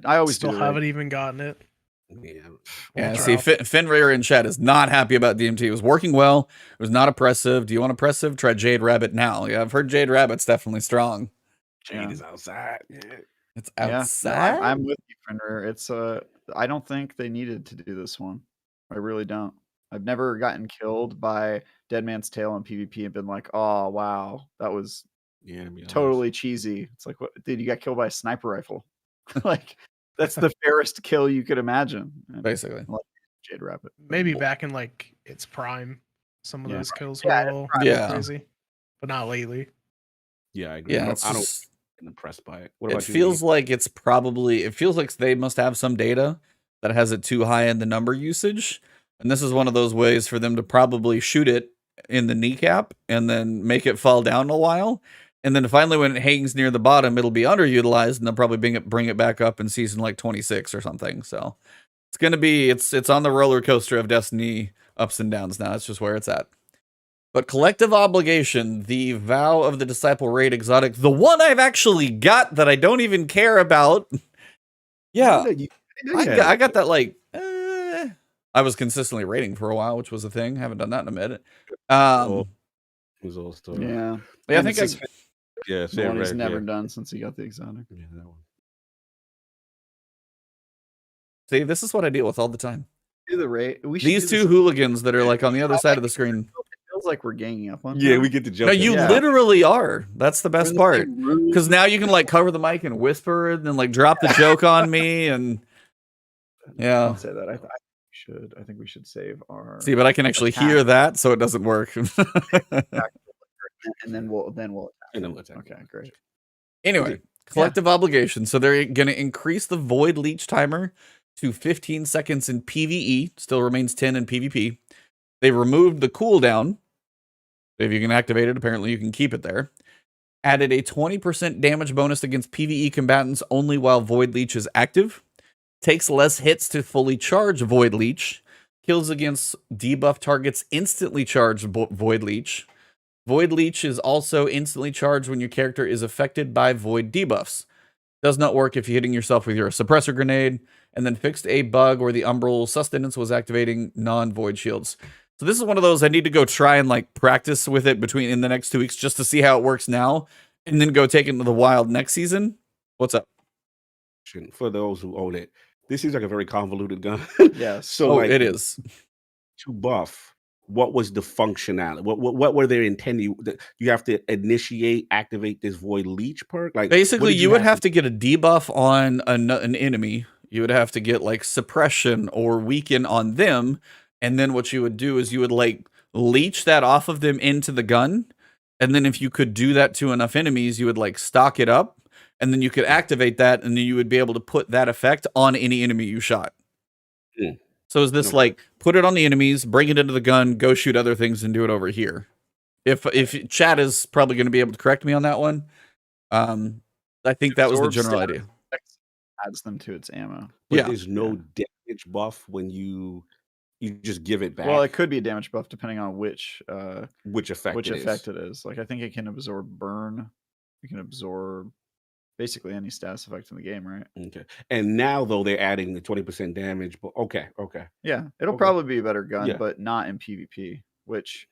I always still haven't even gotten it. Yeah. See, Fenrir in chat is not happy about DMT. It was working well. It was not oppressive. Do you want oppressive? Try Jade Rabbit now. Yeah, I've heard Jade Rabbit's definitely strong. Jade is outside. Yeah. It's outside. Yeah, I'm with you, Fenrir. It's I don't think they needed to do this one. I really don't. I've never gotten killed by Dead Man's Tale in PvP and been like, oh wow, that was totally cheesy. It's like, what? Dude, you got killed by a sniper rifle. Like, that's the fairest kill you could imagine. Basically. Like Jade Rabbit. Maybe back in like its prime, some of those kills were a little crazy, but not lately. Yeah, I agree. Yeah, I don't get impressed by it. What it feels like it's probably, it feels like they must have some data that has it too high in the number usage. And this is one of those ways for them to probably shoot it in the kneecap and then make it fall down a while. And then finally, when it hangs near the bottom, it'll be underutilized, and they'll probably bring it back up in season like 26 or something. So it's gonna be it's on the roller coaster of Destiny ups and downs now. It's just where it's at. But Collective Obligation, the Vow of the Disciple Raid exotic, the one I've actually got that I don't even care about. Yeah, I got that like. I was consistently raiding for a while, which was a thing. Haven't done that in a minute. It was all story. Yeah. I think the one he's never done since he got the exotic. Yeah, that one. See, this is what I deal with all the time. Do the raid. These two hooligans that are like on the other side of the screen. It feels like we're ganging up on. Yeah, them. we get to jump. No, you literally are. That's the best part. Because now you can like cover the mic and whisper and then like drop the joke on me and yeah. Don't say that. I think we should save our. See, but I can actually hear that, so it doesn't work. and then we'll attack. Okay, great. Anyway, Collective Obligation. So they're going to increase the Void Leech timer to 15 seconds in PvE. Still remains 10 in PvP. They removed the cooldown. If you can activate it, apparently you can keep it there. Added a 20% damage bonus against PvE combatants only while Void Leech is active. Takes less hits to fully charge Void Leech. Kills against debuff targets instantly charge Void Leech. Void Leech is also instantly charged when your character is affected by Void debuffs. Does not work if you're hitting yourself with your suppressor grenade. And then fixed a bug where the Umbral sustenance was activating non-Void shields. So this is one of those I need to go try and like practice with it in the next 2 weeks just to see how it works now. And then go take it into the wild next season. What's up? For those who own it. This seems like a very convoluted gun. Yeah. So like, it is. To buff, what was the functionality? What were they intending? You have to activate this Void Leech perk? Like basically, you would have to get a debuff on an enemy. You would have to get like suppression or weaken on them. And then what you would do is you would like leech that off of them into the gun. And then if you could do that to enough enemies, you would like stock it up. And then you could activate that, and then you would be able to put that effect on any enemy you shot. So is this like, put it on the enemies, bring it into the gun, go shoot other things, and do it over here? If chat is probably going to be able to correct me on that one, I think that was the general idea. Adds them to its ammo. But there's no damage buff when you just give it back. Well, it could be a damage buff depending on which effect it is. Like I think it can absorb burn. It can absorb basically any status effect in the game, right? Okay. And now though they're adding the 20% damage, but okay. Yeah, it'll probably be a better gun, but not in PvP, which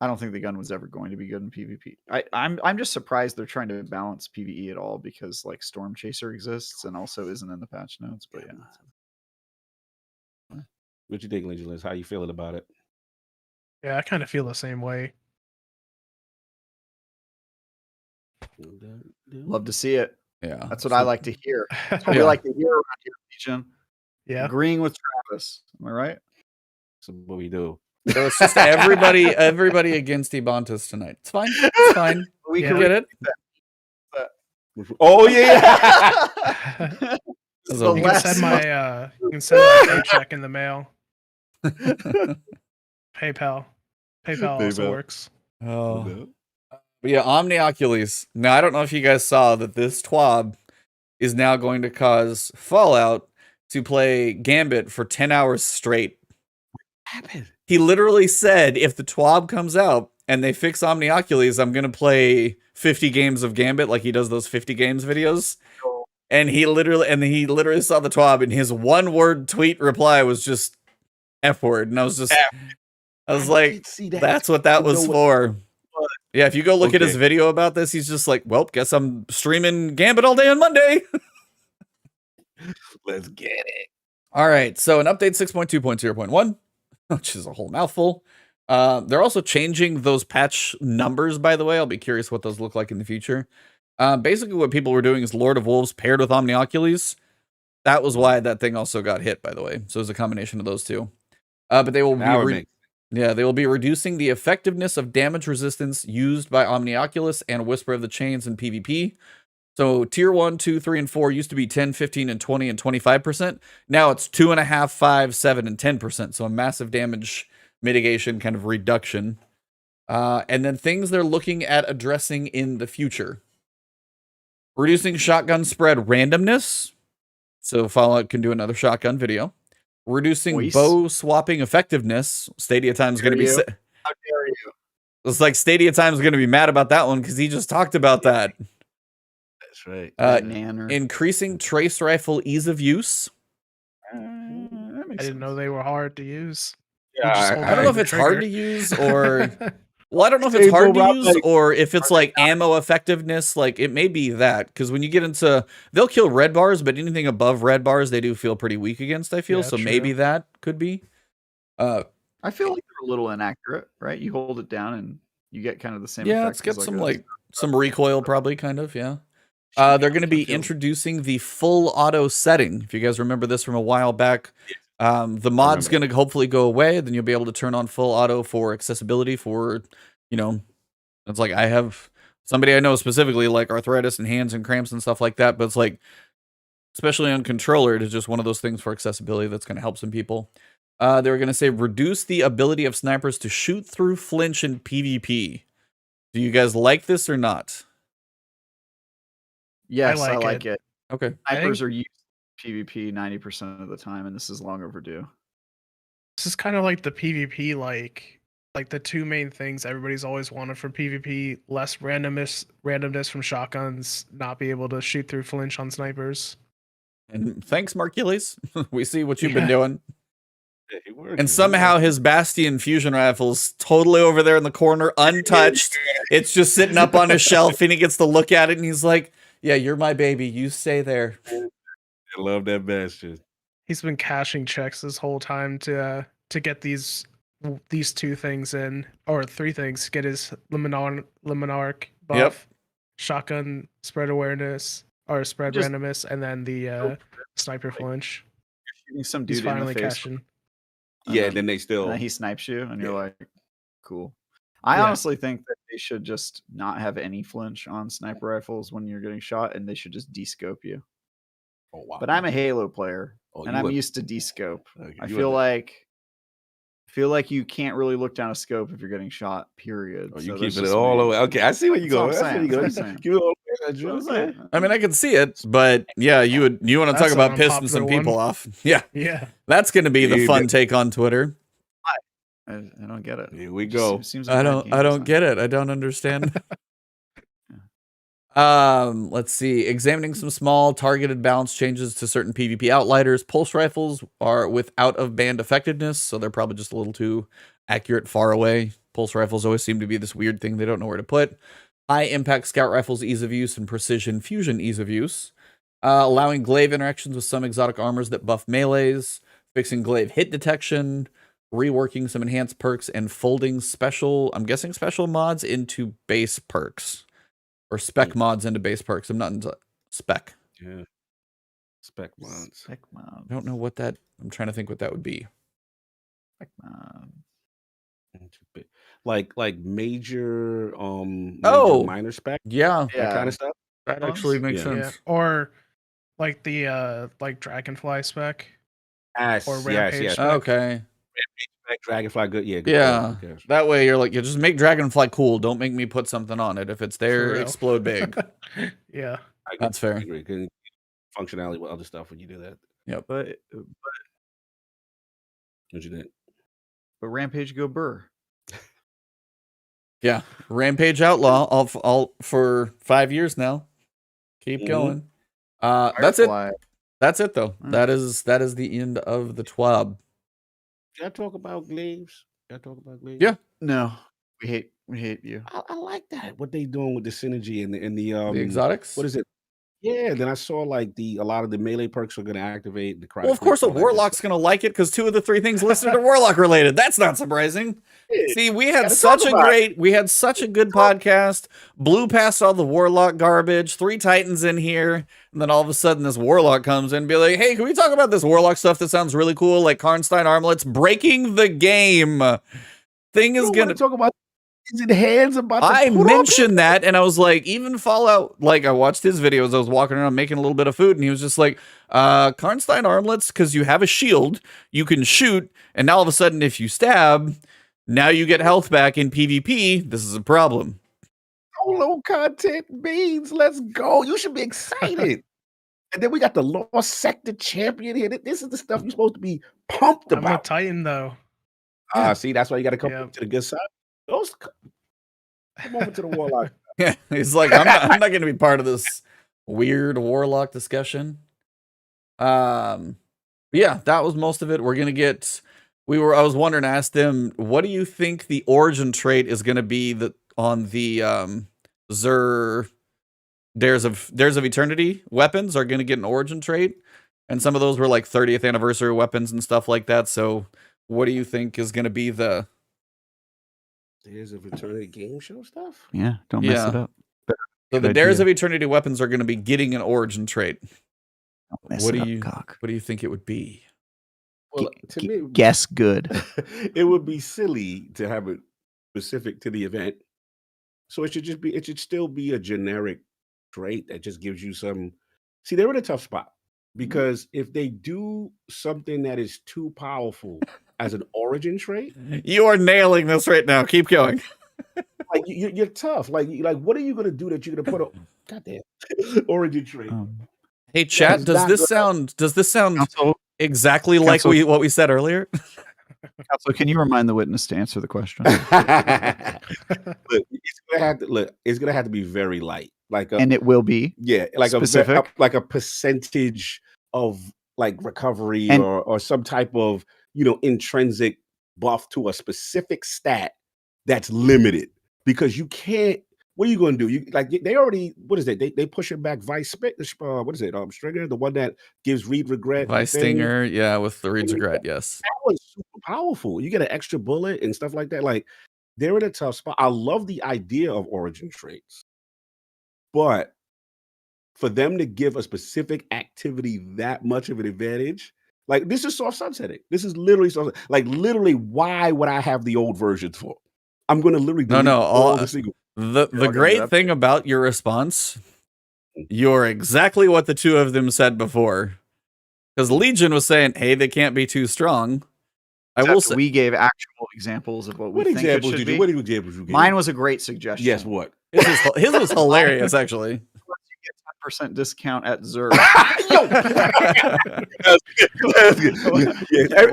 I don't think the gun was ever going to be good in PvP. I'm just surprised they're trying to balance PvE at all because like Storm Chaser exists and also isn't in the patch notes, but yeah. What you think, Legionless? How you feeling about it? Yeah, I kind of feel the same way. Love to see it. Yeah, that's what I like to hear. That's what we like to hear around here, Legion. Yeah, agreeing with Travis. Am I right? That's what we do. So it's just everybody against Ebontis tonight. It's fine. It's fine. We can get it. Oh yeah. You can send my paycheck in the mail. PayPal also works. Oh. But yeah, Omniocules. Now, I don't know if you guys saw that this TWAB is now going to cause Fallout to play Gambit for 10 hours straight. What happened? He literally said, if the TWAB comes out and they fix Omniocules, I'm going to play 50 games of Gambit like he does those 50 games videos. And he literally saw the TWAB, and his one-word tweet reply was just F word. And I was like, that's what that was for. Yeah, if you go look at his video about this, he's just like, well, guess I'm streaming Gambit all day on Monday. Let's get it. All right, so an update 6.2.0.1, which is a whole mouthful. They're also changing those patch numbers, by the way. I'll be curious what those look like in the future. Basically, what people were doing is Lord of Wolves paired with Omniocules. That was why that thing also got hit, by the way. So it was a combination of those two. But they will they will be reducing the effectiveness of damage resistance used by Omnioculus and Whisper of the Chains in PvP. So tier 1, 2, 3, and 4 used to be 10, 15, and 20 and 25%. Now it's 2.5, 5, 7, and 10%. So a massive damage mitigation kind of reduction. And then things they're looking at addressing in the future. Reducing shotgun spread randomness. So Fallout can do another shotgun video. Reducing bow swapping effectiveness. Stadia Time's going to be... How dare you? It's like Stadia Time's going to be mad about that one because he just talked about that. That's right. Increasing trace rifle ease of use. I didn't know they were hard to use. Yeah, I don't know if it's hard to use or... Well, I don't know if it's hard to use or if it's like ammo effectiveness. Like, it may be that. Because when you get into... They'll kill red bars, but anything above red bars, they do feel pretty weak against, I feel. Yeah, so true. Maybe that could be. I feel like they're a little inaccurate, right? You hold it down and you get kind of the same effect. Yeah, it's got some recoil probably, kind of, yeah. They're going to be introducing the full auto setting. If you guys remember this from a while back, the mod's going to hopefully go away. Then you'll be able to turn on full auto for accessibility for, it's like I have somebody I know specifically like arthritis and hands and cramps and stuff like that. But it's like, especially on controller, it is just one of those things for accessibility that's going to help some people. They were going to say reduce the ability of snipers to shoot through flinch in PvP. Do you guys like this or not? Yes, I like it. Okay. Snipers are used in PvP 90% of the time, and this is long overdue. This is kind of like the PvP, like the two main things everybody's always wanted from PvP: less randomness from shotguns, not be able to shoot through flinch on snipers. And thanks, Marcules. We see what you've been doing. And somehow his Bastion fusion rifle's totally over there in the corner, untouched. It's just sitting up on a shelf, and he gets to look at it, and he's like, yeah, you're my baby. You stay there. I love that Bastion. He's been cashing checks this whole time to get these two things in, or three things. Get his Luminarch buff, shotgun spread awareness, or spread randomness, and then the sniper flinch. You're shooting some dude He's finally in the face. Cashing. Yeah, then they still... he snipes you, and you're like, cool. I honestly think that they should just not have any flinch on sniper rifles when you're getting shot, and they should just descope you. Oh, wow. But I'm a Halo player, and I'm used to descope. I feel like you can't really look down a scope if you're getting shot, period. Oh, you keep it all over. Okay, I see where you go. I mean, I can see it, but yeah, you want to talk about pissing some people off. Yeah. That's going to be the fun take on Twitter. I don't get it. Here we go. Seems like I don't get it. I don't understand. Let's see. Examining some small targeted balance changes to certain PvP outliers. Pulse rifles are with out of band effectiveness, so they're probably just a little too accurate far away. Pulse rifles always seem to be this weird thing they don't know where to put. High impact scout rifles ease of use and precision fusion ease of use. Allowing glaive interactions with some exotic armors that buff melees. Fixing glaive hit detection. Reworking some enhanced perks and folding special mods into base perks. Or spec mods into base perks. I'm not into spec. Yeah. Spec mods. Spec mods. I don't know what that... I'm trying to think what that would be. Spec mods. Like major minor spec? Yeah. That kind of stuff? That actually makes sense. Yeah. Or like the Dragonfly spec. Or Rampage spec. Okay. Dragonfly, good. Yeah. That way you're like, just make Dragonfly cool. Don't make me put something on it. If it's there, explode big. Yeah. That's fair. Functionality with other stuff when you do that. Yep. But what you think? But Rampage go burr. Yeah. Rampage Outlaw all for 5 years now. Keep going. That's it. That's it though. That is the end of the TWAB. Did I talk about glaives? Yeah. No. We hate you. I like that. What they doing with the synergy and the exotics? What is it? Yeah, then I saw like a lot of the melee perks are gonna activate the Well, of course a Warlock's gonna like it because 2 of the 3 things listed are Warlock related. That's not surprising. See, we had such a good podcast, blew past all the Warlock garbage, 3 Titans in here, and then all of a sudden this Warlock comes in and be like, hey, can we talk about this Warlock stuff that sounds really cool, like Karnstein armlets breaking the game? Thing is gonna talk about his hands about to I put mentioned that, and I was like, even Fallout, like, I watched his videos. I was walking around making a little bit of food, and he was just like, Karnstein armlets, because you have a shield, you can shoot, and now all of a sudden, if you stab, now you get health back in PvP. This is a problem. Solo content means let's go. You should be excited. And then we got the Lost Sector champion here. This is the stuff you're supposed to be pumped I'm a about. Titan though. See, that's why you got to come Yep. to the good side. Come over to the Warlock. Yeah, he's like, I'm not going to be part of this weird Warlock discussion. Yeah, that was most of it. We're going to get, I was wondering, I asked them, what do you think the origin trait is going to be on the Xur Dares of Eternity weapons are going to get an origin trait? And some of those were like 30th anniversary weapons and stuff like that. So what do you think is going to be the Dares of Eternity game show stuff? Yeah, don't mess it up. So the Dares of Eternity weapons are going to be getting an origin trait. What do you think it would be? Well, to me, guess good. It would be silly to have it specific to the event. So it should still be a generic trait that just gives you some. See, they're in a tough spot because if they do something that is too powerful as an origin trait, you are nailing this right now. Keep going. Like you're tough. Like what are you gonna do that you're gonna put a goddamn origin trait? Hey, chat. Does this sound exactly like what we said earlier? Council, can you remind the witness to answer the question? Look, it's gonna have to be very light. And it will be. Yeah, like specific. like a percentage of like recovery or some type of intrinsic buff to a specific stat that's limited, because you can't. What are you going to do? You they already, what is it? They push it back. What is it? Stringer, the one that gives Reed Regret. Vice Stinger, yeah, with the Reed's Regret, yes. That was super powerful. You get an extra bullet and stuff like that. Like, they're in a tough spot. I love the idea of origin traits, but for them to give a specific activity that much of an advantage, like, this is soft sunsetting. This is literally literally, why would I have the old versions for? I'm going to literally all the single. The great thing about your response, you're exactly what the two of them said before. Because Legion was saying, hey, they can't be too strong. I will say we gave actual examples of what we think it should be. What examples you gave? Mine was a great suggestion. Yes, what? His was hilarious, actually. You get 10% discount at Xur.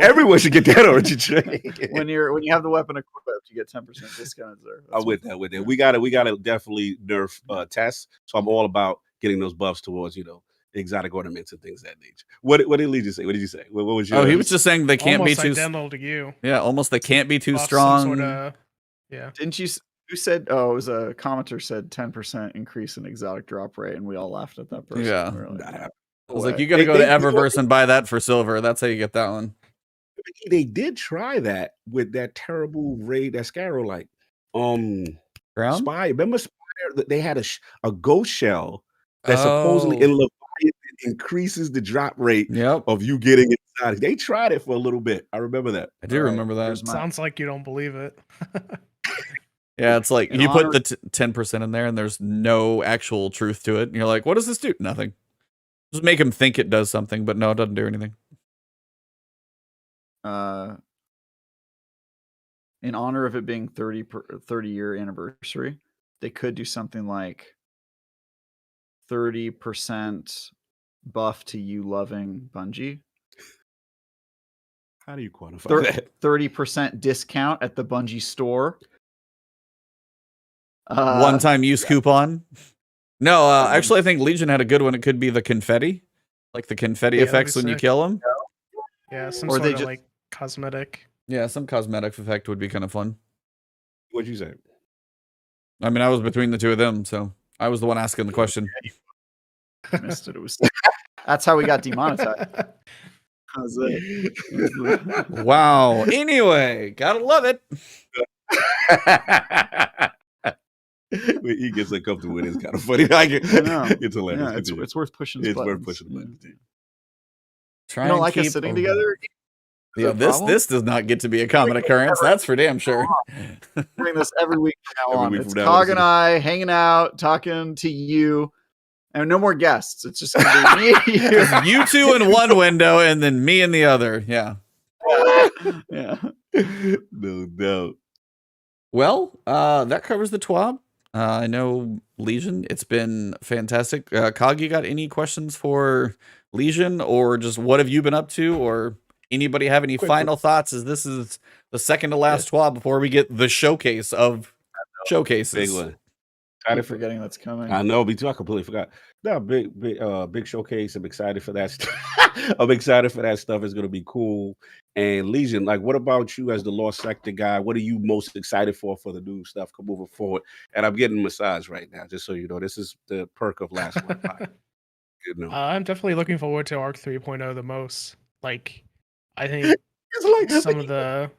Everyone should get that origin trait. when you have the weapon equipped, you get 10% discount at Xur. I'm with that. We gotta definitely nerf tests. So I'm all about getting those buffs towards exotic ornaments and things of that nature. What did Legion say? What did you say? What was your? Oh, he was just saying they can't be too identical to you. Yeah, almost they can't be too strong. Yeah. Didn't you? Who said? Oh, it was a commenter said 10% increase in exotic drop rate, and we all laughed at that person. Yeah. Like, I was like, you got to go to Eververse and buy that for silver. That's how you get that one. They did try that with that terrible raid that Scarrow Ground? Spire. Remember Spire? They had a ghost shell that supposedly in Leviathan increases the drop rate of you getting inside. They tried it for a little bit. I remember that. I do remember that. Sounds like you don't believe it. Yeah, it's like you put the 10% in there and there's no actual truth to it. And you're like, what does this do? Nothing. Just make him think it does something, but no, it doesn't do anything. In honor of it being 30-year anniversary, they could do something like 30% buff to you loving Bungie. How do you quantify that? 30% discount at the Bungie store. One-time use coupon. No, actually, I think Legion had a good one. It could be the confetti, like the confetti effects when you kill them. Yeah, some sort of like cosmetic. Yeah, some cosmetic effect would be kind of fun. What'd you say? I mean, I was between the two of them, so I was the one asking the question. I missed it. That's how we got demonetized. Wow. Anyway, gotta love it. He gets uncomfortable with it. It's kind of funny. It's hilarious. Yeah, it's worth pushing. It's worth pushing. You don't like us sitting together? Yeah, this does not get to be a common occurrence. That's for damn sure. Doing this every week from now on. Every week It's from now Cog on. and I hanging out, talking to you, and no more guests. It's just gonna be me, and you. You two in one window, and then me in the other. Yeah. Yeah. No doubt. Well, that covers the TWAB. I know Legion. It's been fantastic. Cog, you got any questions for Legion, or just what have you been up to, or anybody have any final thoughts? As this is the second to last TWAB before we get the showcase of showcases. Big one. I'm forgetting that's coming. I know, me too. I completely forgot. No, big showcase. I'm excited for that. I'm excited for that stuff. It's gonna be cool. And Legion, like, what about you as the Lost Sector guy? What are you most excited for the new stuff moving forward? And I'm getting a massage right now, just so you know. This is the perk of last one. You know. I'm definitely looking forward to Arc 3.0 the most. Like, I think It's like some of the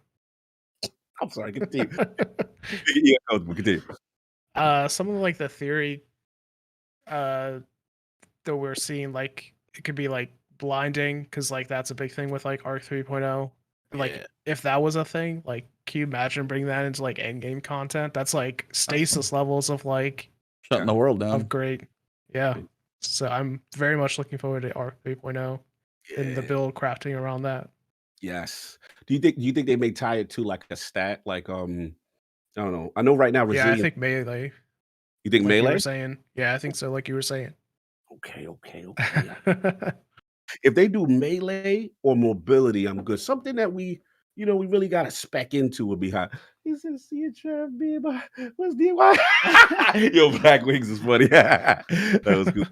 I'm sorry, continue. Yeah, continue. some of like the theory that we're seeing, like it could be like blinding, because like that's a big thing with like Arc 3.0. Like if that was a thing, like can you imagine bringing that into like end game content? That's like stasis levels of like Shutting the world down. of great. Yeah. So I'm very much looking forward to Arc 3.0 and the build crafting around that. Yes. Do you think they may tie it to like a stat? Like I don't know. I know right now Yeah, I Resilient. think melee. You think Like melee? you were saying. Yeah, I think so. Like you were saying. Okay. If they do melee or mobility, I'm good. Something that we really got to spec into would be hot. He said, "See it, Trav, be my what's DY?" Yo, Black Wings is funny. That was good.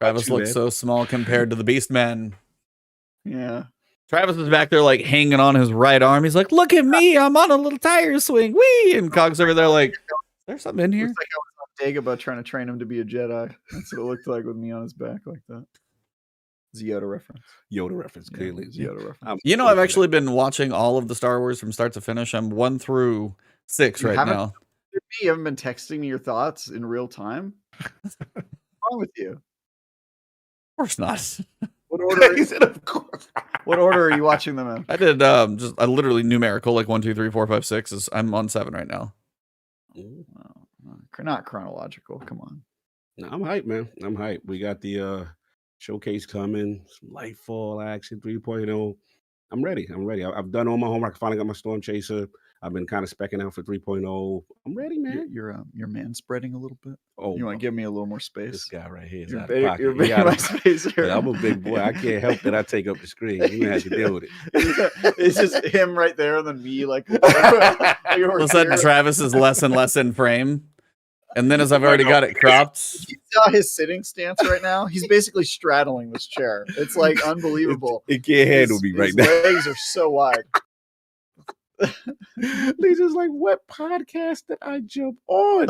Travis you, looks man? so small compared to the Beastman. Yeah. Travis is back there like hanging on his right arm. He's like, "Look at me, I'm on a little tire swing." Wee! And Cog's over there like, "There's something in here." Looks like I was on Dagobah trying to train him to be a Jedi. That's what it looked like with me on his back like that. It's a Yoda reference. Yoda reference, clearly. It's a Yoda reference. You know, I've actually been watching all of the Star Wars from start to finish. I'm 1 through 6 You right haven't- now. You haven't been texting me your thoughts in real time? What's wrong with you? Of course not. What order? He said, "Of course." What order are you watching them in? I did just literally numerical, like 1, 2, 3, 4, 5, 6. I'm on 7 right now. Well, not chronological. Come on. No, I'm hyped, man. I'm hyped. We got the showcase coming, some Nightfall action 3.0. I'm ready. I've done all my homework. I finally got my Storm Chaser. I've been kind of specking out for 3.0. I'm ready, man. You're man spreading a little bit. Oh, You want to give me a little more this space? guy right here is You're out of big, pocket. you're He big out my of- space here. Yeah, I'm a big boy. I can't help that I take up the screen. You gonna have to deal with it. It's just him right there, and then me like. over All of a sudden, here. Travis is less and less in frame. And then as I've already got it cropped, You saw his sitting stance right now. He's basically straddling this chair. It's like unbelievable. It can't handle me right his now. legs are so wide. Lisa's like, "What podcast did I jump on?"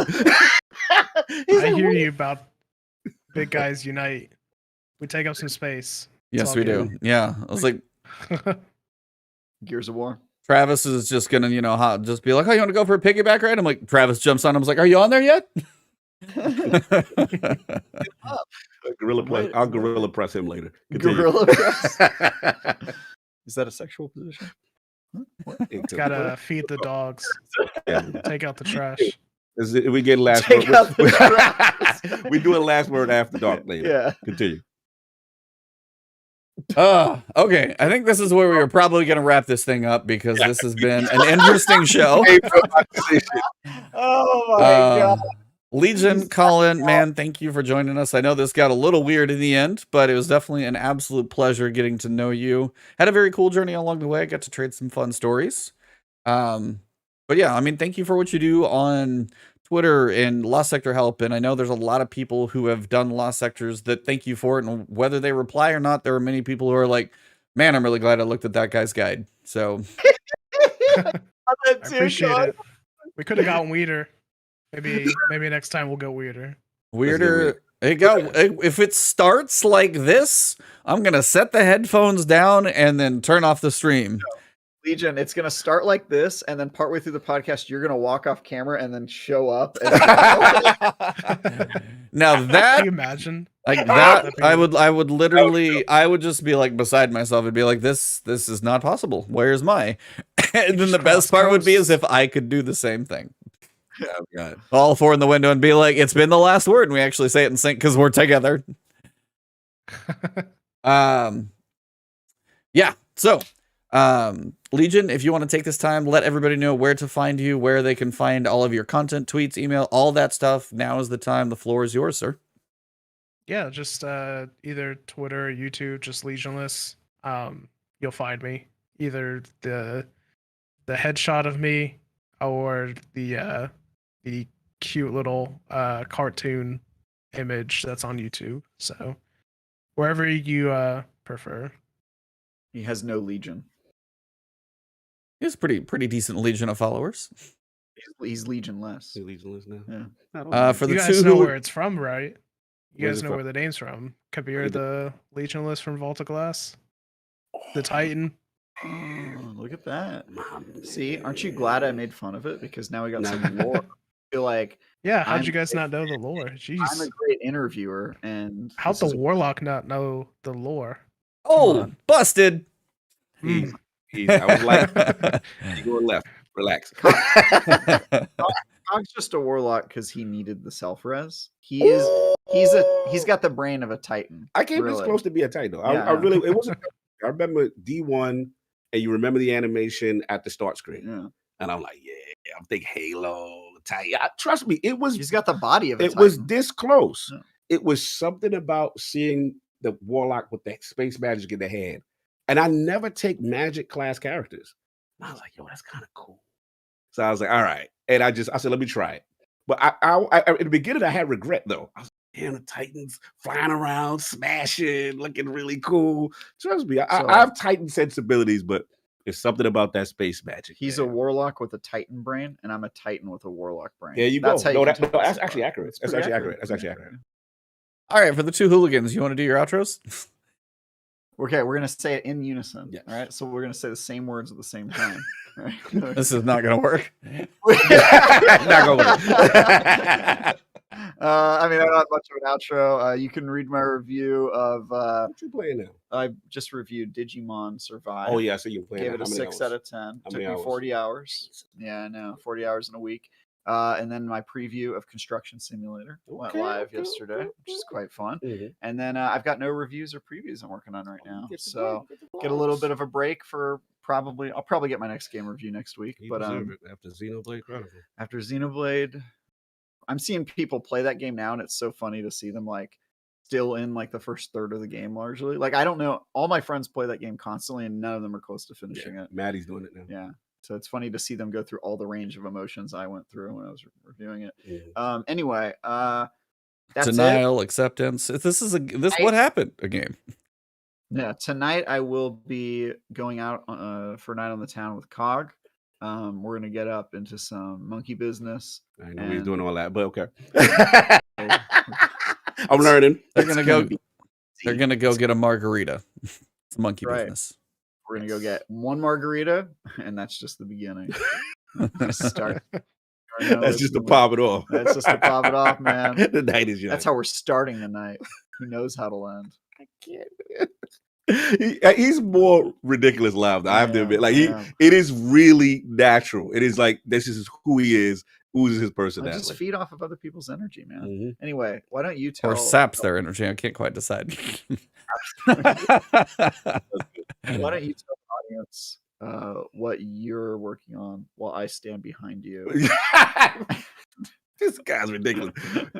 I hear you about big guys unite. We take up some space. yes, all we good. do. Yeah. I was like, Gears of War. Travis is just going to, just be like, "Oh, you want to go for a piggyback ride?" I'm like, Travis jumps on. I was like, "Are you on there yet?" I'll gorilla press him later. Continue. Gorilla press. Is that a sexual position? Gotta feed the dogs. Yeah. Take out the trash. We get last Take word. out the trash. We do a last word after dark later. Yeah. Continue. Okay. I think this is where we are probably going to wrap this thing up, because this has been an interesting show. Oh my god. Legion, Colin, man, thank you for joining us. I know this got a little weird in the end, but it was definitely an absolute pleasure getting to know you. Had a very cool journey along the way. Got to trade some fun stories. But yeah, I mean, thank you for what you do on Twitter and Lost Sector Help. And I know there's a lot of people who have done Lost Sectors that thank you for it. And whether they reply or not, there are many people who are like, "Man, I'm really glad I looked at that guy's guide." So I appreciate it. We could have gotten weirder. Maybe next time we'll go weirder. weirder. If it starts like this, I'm going to set the headphones down and then turn off the stream. Legion, it's gonna start like this, and then partway through the podcast, you're gonna walk off camera and then show up. Now that, Can you imagine? like that, I would literally, I would just be like beside myself and be like, this is not possible. Where's my? And then the best part would be as if I could do the same thing. Oh, God. All four in the window and be like, it's been the last word, and we actually say it in sync because we're together. Yeah. So, Legion, if you want to take this time, let everybody know where to find you, where they can find all of your content, tweets, email, all that stuff. Now is the time. The floor is yours, sir. Yeah, just either Twitter or YouTube, just Legionless. You'll find me. Either the headshot of me or the cute little cartoon image that's on YouTube. So wherever you prefer. He has no Legion. He has pretty decent legion of followers. He's Legionless. He's Legionless now. Yeah. For You the guys two know who, where it's from, right? You Where's guys it know from? where the name's from. Kabir, Where's it- the Legionless from Vault of Glass. The Titan. Oh, look at that. Man. See, aren't you glad I made fun of it? Because now we got some lore. I feel like Yeah, how'd I'm- you guys not know the lore? I'm a Jeez. great interviewer, and How'd this the is- Warlock not know the lore? oh, on. busted. Mm. I was like, you going left. Relax. Cog's just a warlock because he needed the self res. He's got the brain of a titan. I came this really. close to be a Titan, though. Yeah. I really, it wasn't. I remember D1, and you remember the animation at the start screen. Yeah. And I'm like, yeah, I'm thinking Halo, Titan. Trust me, it was. He's got the body of a It titan. was this close. Yeah. It was something about seeing the warlock with the space magic in the hand. And I never take magic class characters. And I was like, yo, that's kind of cool. So I was like, all right. And I said, let me try it. But I in the beginning, I had regret though. I was like, damn, the Titans flying around, smashing, looking really cool. Trust me, I have Titan sensibilities, but there's something about that space magic. He's a warlock with a titan brain, and I'm a titan with a warlock brain. There you That's go. how No, can tell that's us actually apart. accurate. It's That's pretty actually accurate. That's actually accurate. All right, for the two hooligans, you want to do your outros? Okay, we're gonna say it in unison. Yes. All right, so we're gonna say the same words at the same time. All right? This is not going to work. Not gonna work. I mean, I don't have much of an outro. You can read my review of. What you playing now? I just reviewed Digimon Survive. Oh yeah, I see you playing. Gave it How a many 6 hours? out of 10. How Took many me hours? 40 hours. Yeah, I know, 40 hours in a week. And then my preview of Construction Simulator went Okay, live okay, yesterday, okay, which is okay. quite fun. Mhm. And then I've got no reviews or previews I'm working on right now. Get the So break, get a little vlogs. bit of a break for I'll probably get my next game review next week. You But deserve it after Xenoblade Chronicle. after Xenoblade, I'm seeing people play that game now, and it's so funny to see them like still in like the first third of the game largely. Like I don't know, all my friends play that game constantly, and none of them are close to finishing it. Maddie's doing it now. Yeah. So it's funny to see them go through all the range of emotions I went through when I was reviewing it. Mhm. Anyway, that's Denial, acceptance. This is what happened. A game. it. Yeah, tonight I will be going out for Night on the Town with Cog. We're gonna get up into some monkey business. I know he's And- doing all that, but okay. I'm learning. They're It's gonna gonna go. be They're gonna go get a margarita. It's monkey Right. business. We're gonna go get one margarita, and that's just the beginning. Start. That's just to pop it off. That's just to pop it off, man. The night is young. That's how we're starting the night. Who knows how to end? I can't. He's more ridiculous live. I have to Yeah, admit, like yeah. it is really natural. It is like this is who he is. Oozes his I personality. just feed off of other people's energy, man. Mhm. Anyway, why don't you tell? Or saps their energy. I can't quite decide. Why don't you tell the audience what you're working on while I stand behind you? This guy's ridiculous.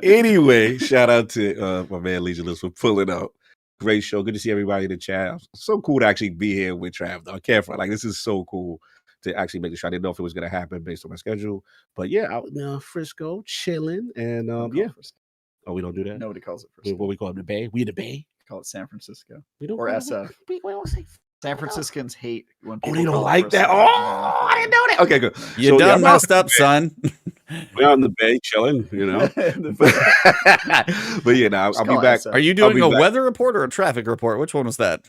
Anyway, shout out to my man Legionless for pulling up. Great show. Good to see everybody in the chat. So cool to actually be here with Trav. Though. I can't front. Like this is so cool to actually make the show. I didn't know if it was going to happen based on my schedule, but yeah, out in Frisco, chilling, and yeah. Oh, we don't do that. Nobody calls it Frisco. What we call it, the Bay. We the Bay. Call it San Francisco We don't or call it- SF. We don't say. San Franciscans hate when Oh, people they don't call it like that. Frisco. Oh, I didn't know that. Okay, good. You So, yeah, done I'm out- messed up, son. We're out in the Bay chilling, you know. But yeah, now I'll be call it back. SF. Are you I'll doing be a back. weather report or a traffic report? Which one was that?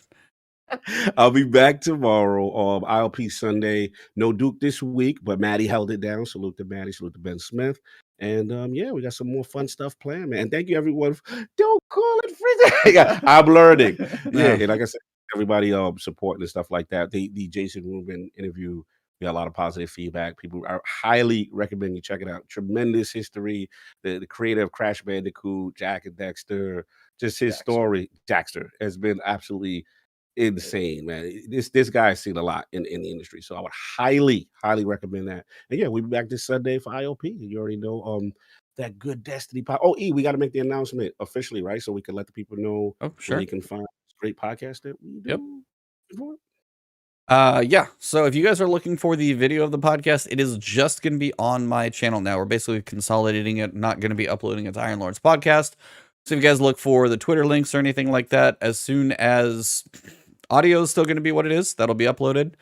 I'll be back tomorrow. ILP Sunday. No Duke this week, but Maddie held it down. Salute to Maddie. Salute to Ben Smith. And yeah, we got some more fun stuff planned, man. And thank you, everyone. Don't call it freezing. I'm learning. Yeah, and like I said, everybody supporting and stuff like that. The Jason Rubin interview, we got a lot of positive feedback. People are highly recommend you check it out. Tremendous history. The creator of Crash Bandicoot, Jack and Dexter, just his story, Jackster, has been absolutely insane, man. This guy's seen a lot in the industry, so I would highly recommend that. And yeah, we'll be back this Sunday for IOP. You already know that good Destiny pod. Oh, we got to make the announcement officially, right? So we can let the people know where you can find this great podcast that we do. Yeah, so if you guys are looking for the video of the podcast, it is just going to be on my channel now. We're basically consolidating it, not going to be uploading it to Iron Lords podcast. So if you guys look for the Twitter links or anything like that, as soon as audio is still going to be what it is, that'll be uploaded.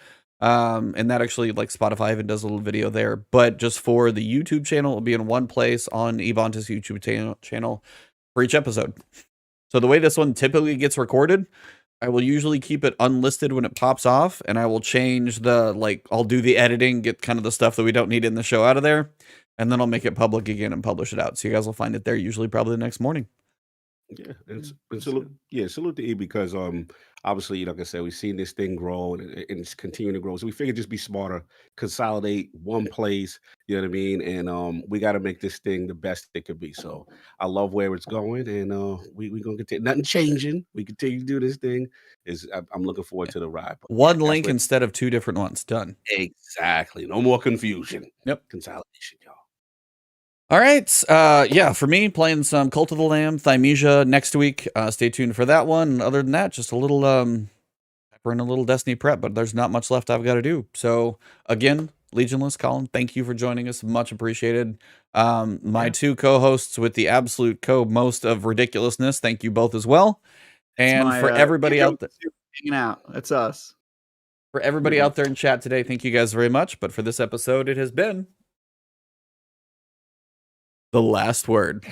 And that actually, like, Spotify even does a little video there. But just for the YouTube channel, it'll be in one place on Ebontis YouTube channel for each episode. So the way this one typically gets recorded, I will usually keep it unlisted when it pops off, and I will change I'll do the editing, get kind of the stuff that we don't need in the show out of there, and then I'll make it public again and publish it out. So you guys will find it there usually probably the next morning. Yeah, salute to E, because obviously, like I said, we've seen this thing grow and it's continuing to grow. So we figured just be smarter, consolidate one place, you know what I mean? And we got to make this thing the best it could be. So I love where it's going, and we're gonna continue. Nothing changing. We continue to do this thing. I'm looking forward to the ride. But one link instead of two different ones. Done. Exactly. No more confusion. Yep. Consolidation, y'all. All right. Yeah, for me, playing some Cult of the Lamb, Thymesia next week. Stay tuned for that one. Other than that, just a little we're in a little Destiny prep, but there's not much left I've got to do. So again, Legionless, Colin, thank you for joining us. Much appreciated. My two co-hosts with the absolute most of ridiculousness, thank you both as well. And for everybody out there hanging out, that's us. For everybody out there in chat today, thank you guys very much. But for this episode, it has been the last word.